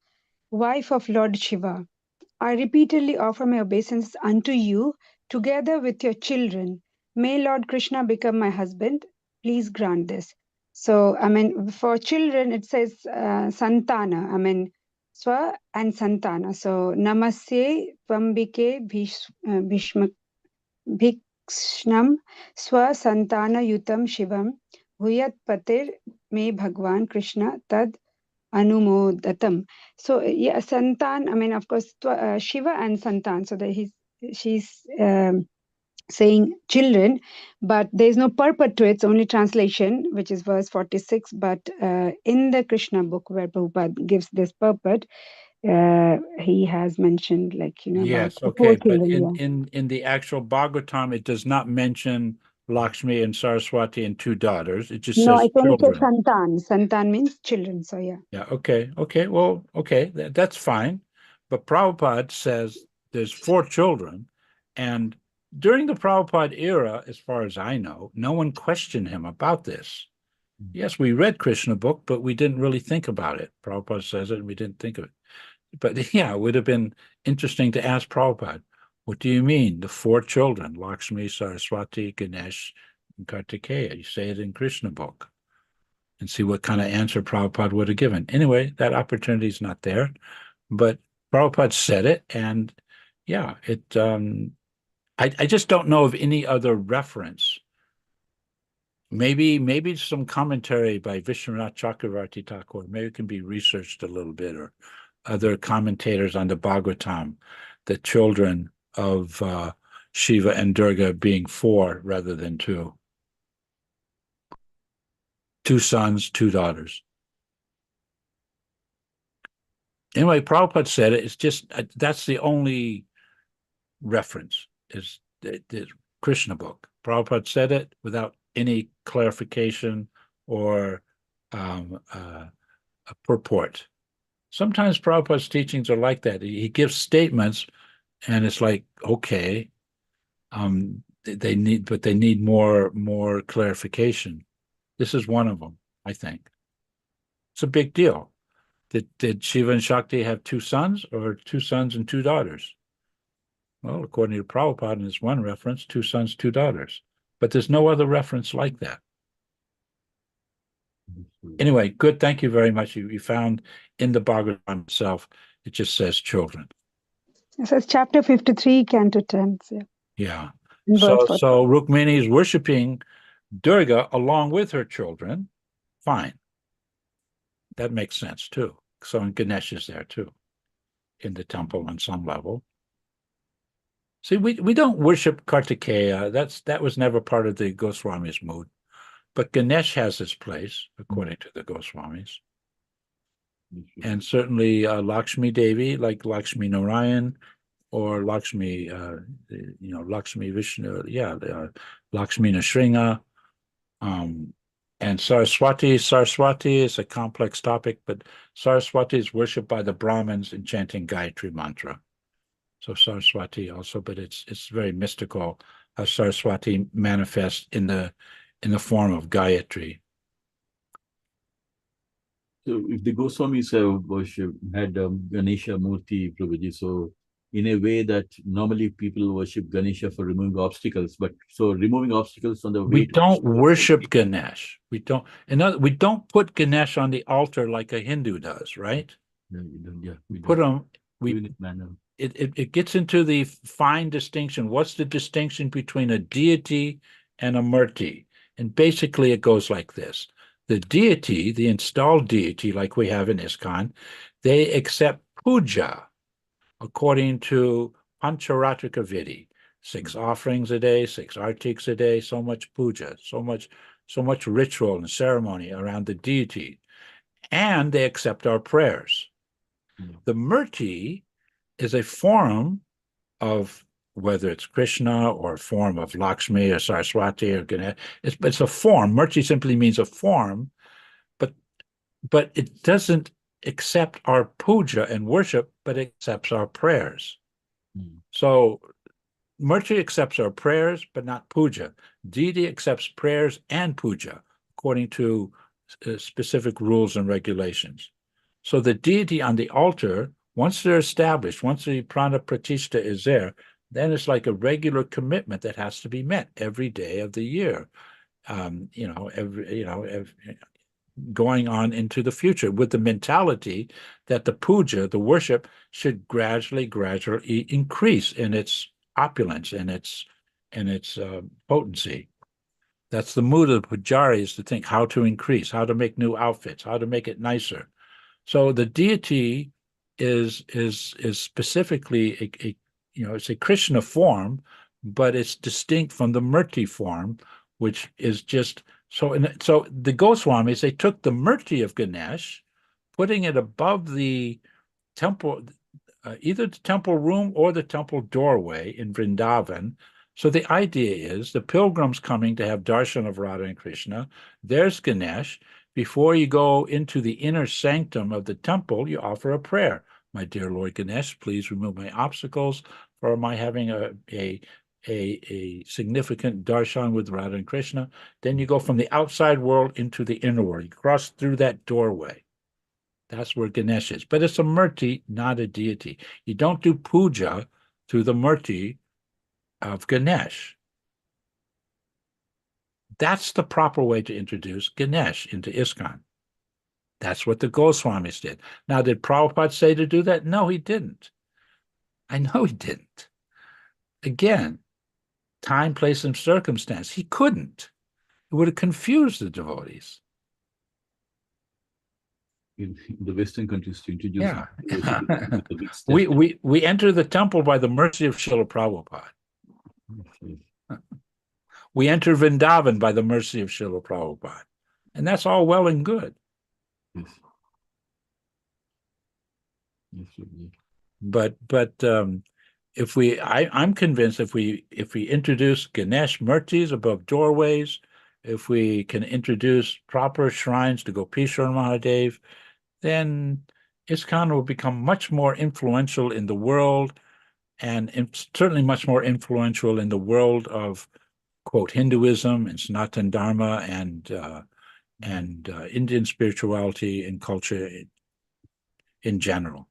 wife of Lord Shiva, I repeatedly offer my obeisance unto you, together with your children. May Lord Krishna become my husband. Please grant this. So, I mean, for children, it says santana. I mean, swa and santana. So, namasye tvambike bhikshnam swa santana yutam shivam huyat patir me bhagwan Krishna tad anumodatam. So yeah, santan, I mean, of course, Shiva and santan. So that she's saying children, but there's no purport to it. It's only translation, which is verse 46. But in the Krishna book, where Prabhupada gives this purport, he has mentioned, like, Yes, about okay, 4 but children. in the actual Bhagavatam, it does not mention Lakshmi and Saraswati and 2 daughters. It just No, says it only says children. santan. Santan means children. So yeah. Yeah, okay. Well, okay, that's fine. But Prabhupada says there's 4 children, and during the Prabhupada era, as far as I know, no one questioned him about this. Yes, we read Krishna book, but we didn't really think about it. Prabhupada says it, and we didn't think of it. But yeah, it would have been interesting to ask Prabhupada, what do you mean, the 4 children, Lakshmi, Saraswati, Ganesh, and Kartikeya? You say it in Krishna book. And see what kind of answer Prabhupada would have given. Anyway, that opportunity is not there. But Prabhupada said it, and yeah, I just don't know of any other reference. Maybe some commentary by Vishwanath Chakravarti Thakur. Maybe it can be researched a little bit, or other commentators on the Bhagavatam, the children of Shiva and Durga being 4 rather than 2. 2 sons, 2 daughters. Anyway, Prabhupada said it. It's just that's the only reference is the Krishna book. Prabhupada said it without any clarification or a purport. Sometimes Prabhupada's teachings are like that. He gives statements, and it's like, okay, they need more clarification. This is one of them, I think. It's a big deal. Did Shiva and Shakti have 2 sons, or 2 sons and 2 daughters? Well, according to Prabhupada, in this one reference, 2 sons, 2 daughters. But there's no other reference like that. Anyway, good. Thank you very much. You found in the Bhagavatam itself, it just says children. It says chapter 53, Canto 10. Yeah. So Rukmini is worshiping Durga along with her children. Fine. That makes sense too. So and Ganesh is there too, in the temple on some level. See, we don't worship Kartikeya. That was never part of the Goswami's mood. But Ganesh has his place, according to the Goswamis. And certainly Lakshmi Devi, like Lakshmi Narayan, or Lakshmi, Lakshmi Vishnu, Lakshmi Nrsimha, and Saraswati. Saraswati is a complex topic, but Saraswati is worshipped by the Brahmins in chanting Gayatri mantra. So Saraswati also, but it's very mystical how Saraswati manifests in the form of Gayatri. So if the Goswamis had Ganesha Murti, Prabhuji, so in a way that normally people worship Ganesha for removing obstacles, but so removing obstacles on the way. We don't worship Ganesh. We don't put Ganesh on the altar like a Hindu does, right? Yeah, we put don't. them. It gets into the fine distinction. What's the distinction between a deity and a murti? And basically, it goes like this: the deity, the installed deity, like we have in ISKCON, they accept puja according to Pancharatrika Vidi, 6 offerings a day, 6 artiks a day, so much puja, so much ritual and ceremony around the deity, and they accept our prayers. The murti is a form of, whether it's Krishna or a form of Lakshmi or Saraswati or Ganesh, it's a form. Murti simply means a form, but it doesn't accept our puja and worship, but it accepts our prayers. So Murti accepts our prayers, but not puja. Deity accepts prayers and puja according to specific rules and regulations. So the deity on the altar, once they're established, once the prana pratishta is there, then it's like a regular commitment that has to be met every day of the year. Going on into the future with the mentality that the puja, the worship, should gradually increase in its opulence and its potency. That's the mood of the pujari, is to think how to increase, how to make new outfits, how to make it nicer. So the deity is specifically it's a Krishna form, but it's distinct from the Murti form, which is just so. So the Goswamis, they took the Murti of Ganesh, putting it above the temple, either the temple room or the temple doorway in Vrindavan. So the idea is the pilgrims coming to have darshan of Radha and Krishna, there's Ganesh. Before you go into the inner sanctum of the temple, you offer a prayer. My dear Lord Ganesh, please remove my obstacles for my having a significant darshan with Radha and Krishna. Then you go from the outside world into the inner world. You cross through that doorway. That's where Ganesh is. But it's a murti, not a deity. You don't do puja to the murti of Ganesh. That's the proper way to introduce Ganesh into ISKCON. That's what the Goswamis did. Now, did Prabhupada say to do that? No, he didn't. I know he didn't. Again, time, place, and circumstance. He couldn't. It would have confused the devotees. In the Western countries, to introduce we enter the temple by the mercy of Srila Prabhupada. We enter Vrindavan by the mercy of Srila Prabhupada. And that's all well and good. Yes. But I'm convinced if we introduce Ganesh murtis above doorways, if we can introduce proper shrines to Gopishwar Mahadev, then ISKCON will become much more influential in the world, and certainly much more influential in the world of, quote, Hinduism and Sanatana Dharma and Indian spirituality and culture in general.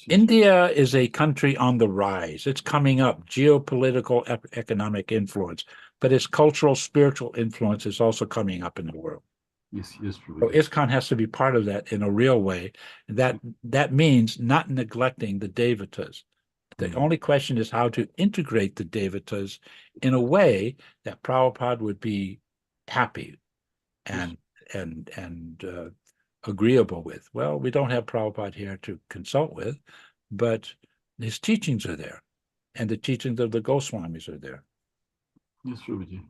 India is a country on the rise. It's coming up, geopolitical, economic influence, but its cultural, spiritual influence is also coming up in the world. Yes. So ISKCON has to be part of that in a real way. That means not neglecting the devatas. The only question is how to integrate the devatas in a way that Prabhupada would be happy and agreeable with. Well, we don't have Prabhupada here to consult with, but his teachings are there, and the teachings of the Goswamis are there. Yes, Prabhuji.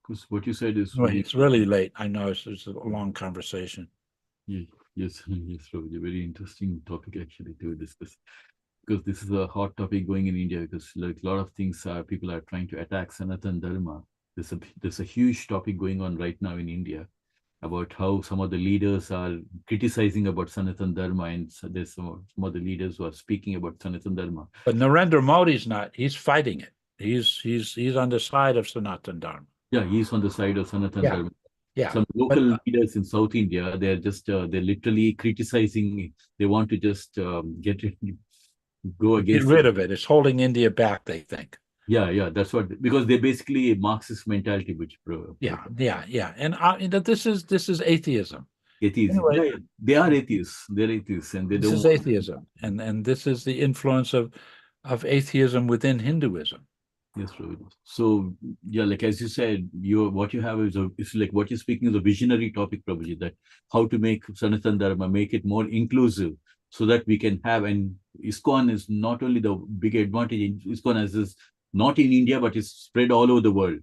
Because what you said is Anyway, it's really late. I know it's a long conversation. yes, yes, Prabhuji. Very interesting topic actually to discuss. Because this is a hot topic going in India, because like a lot of things people are trying to attack Sanatan Dharma. There's a huge topic going on right now in India about how some of the leaders are criticizing about Sanatan Dharma, and there's some of the leaders who are speaking about Sanatan Dharma. But Narendra Modi's not. He's fighting it. He's on the side of Sanatan Dharma. Yeah, he's on the side of Sanatan Dharma. Yeah. Some local leaders in South India, they're just they're literally criticizing. They want to just get rid of it. It's holding India back, they think. Yeah, that's what, because they're basically a Marxist mentality, which and this is atheism. Atheism. Anyway, Yeah, they are atheists. They're atheists, and they this is atheism, and this is the influence of atheism within Hinduism. Yes, Prabhuji. So yeah, like as you said, what you have is it's like what you're speaking is a visionary topic, Prabhuji, that how to make Sanatan Dharma, make it more inclusive, so that we can have, and ISKCON is not only the big advantage. ISKCON has this not in India, but it's spread all over the world.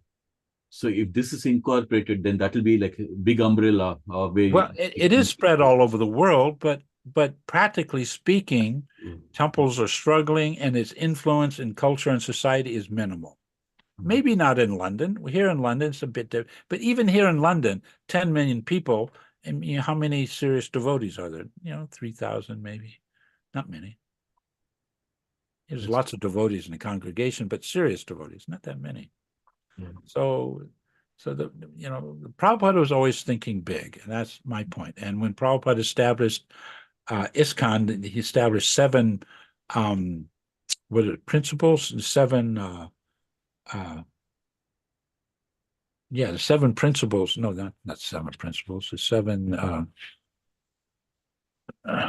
So if this is incorporated, then that will be like a big umbrella. Well, it is spread all over the world, but practically speaking, temples are struggling, and its influence in culture and society is minimal. Maybe not in London. Here in London, it's a bit different. But even here in London, 10 million people, and how many serious devotees are there? 3,000 maybe. Not many. There's lots of devotees in the congregation, but serious devotees, not that many. So the Prabhupada was always thinking big, and that's my point. And when Prabhupada established ISKCON, he established 7 principles, 7 the 7 principles. No, not 7 principles. The 7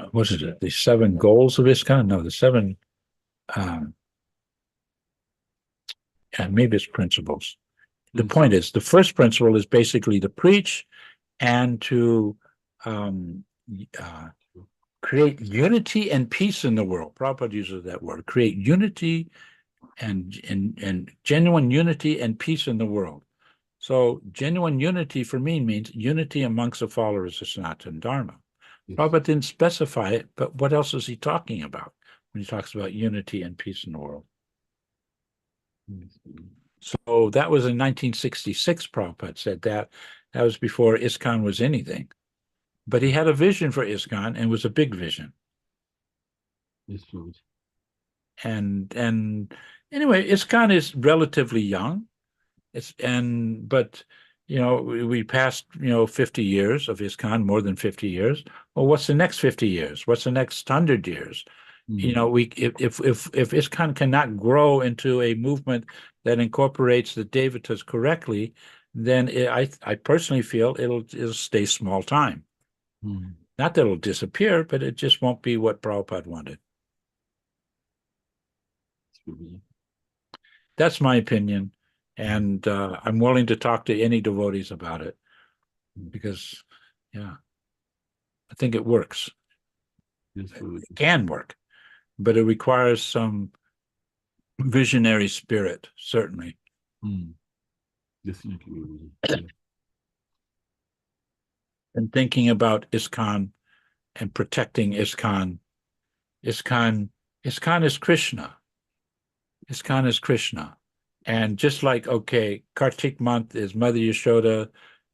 what is it? The 7 goals of ISKCON? No, the 7 and maybe it's principles. The point is, the first principle is basically to preach and to create unity and peace in the world. Prabhupada uses that word, create unity and genuine unity and peace in the world. So genuine unity for me means unity amongst the followers of Sanatana Dharma. Prabhupada didn't specify it, but what else is he talking about when he talks about unity and peace in the world? So that was in 1966, Prabhupada said that. That was before ISKCON was anything. But he had a vision for ISKCON, and it was a big vision. Yes, Prabhupada. And anyway, ISKCON is relatively young. But we passed 50 years of ISKCON, more than 50 years. Well, what's the next 50 years? What's the next 100 years? If ISKCON cannot grow into a movement that incorporates the Devatas correctly, then I personally feel it'll stay small time. Not that it'll disappear, but it just won't be what Prabhupada wanted. That's my opinion, and I'm willing to talk to any devotees about it, because, I think it works. Yes, it can work, but it requires some visionary spirit, certainly. Definitely. And thinking about ISKCON and protecting ISKCON. ISKCON is Krishna. ISKCON is Krishna. And just like, Kartik month is Mother Yashoda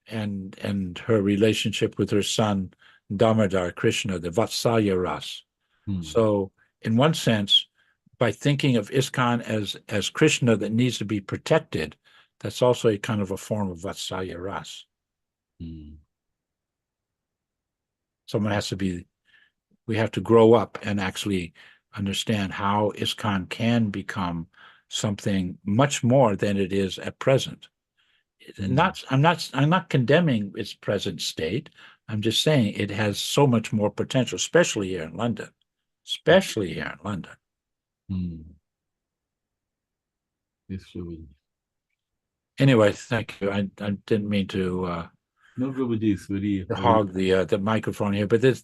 and her relationship with her son, Damodar, Krishna, the Vatsalya Ras. So in one sense, by thinking of ISKCON as Krishna that needs to be protected, that's also a kind of a form of Vatsalya Ras. We have to grow up and actually understand how ISKCON can become something much more than it is at present. I'm not condemning its present state. I'm just saying it has so much more potential, especially here in London. Yes, Prabhupada. Anyway, thank you. I didn't mean to No, Prabhuji, it's very hog the microphone here, but this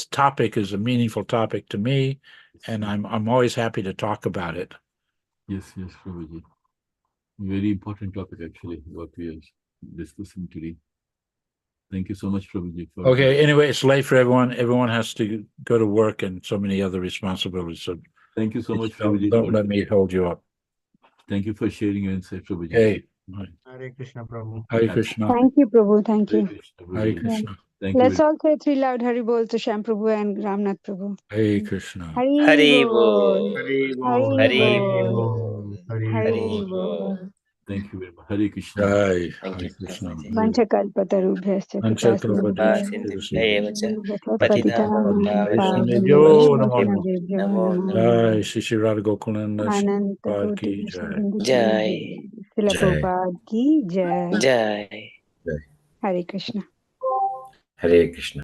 topic is a meaningful topic to me, and I'm always happy to talk about it. Yes, Prabhuji. Very important topic, actually, what we are discussing today. Thank you so much, Prabhuji. Okay, anyway, it's late for everyone. Everyone has to go to work and so many other responsibilities. So thank you so much, don't Prabhuji. let me hold you up. Thank you for sharing your insight, Prabhuji. Okay. Hare Krishna, Prabhu. Hare Krishna. Thank you, Prabhu. Thank you. Hare Krishna. Thank you. Let's all say 3 loud Hari Bol to Shyam Prabhu and Ramnath Prabhu. Hare Krishna. Hari Bol. Hari Hari Bol. Hari Bol. Bol. Hari Hari Bol. Bol. Thank you very much. Hare Krishna. Jai. Thank Hare you. Krishna. Vanchakalpatarubhyascha Patitasimhayavacha. Vaishnavyo namo. Vaishnavebhyo Namo namo. Jai. Shri Shri Radha Gokulananda Ananta Prabhupada Koti ki Krishna jai. Bindu ki Jai. jai. Srila Prabhupada ki jai. Jai. Hare Krishna. Hare Krishna.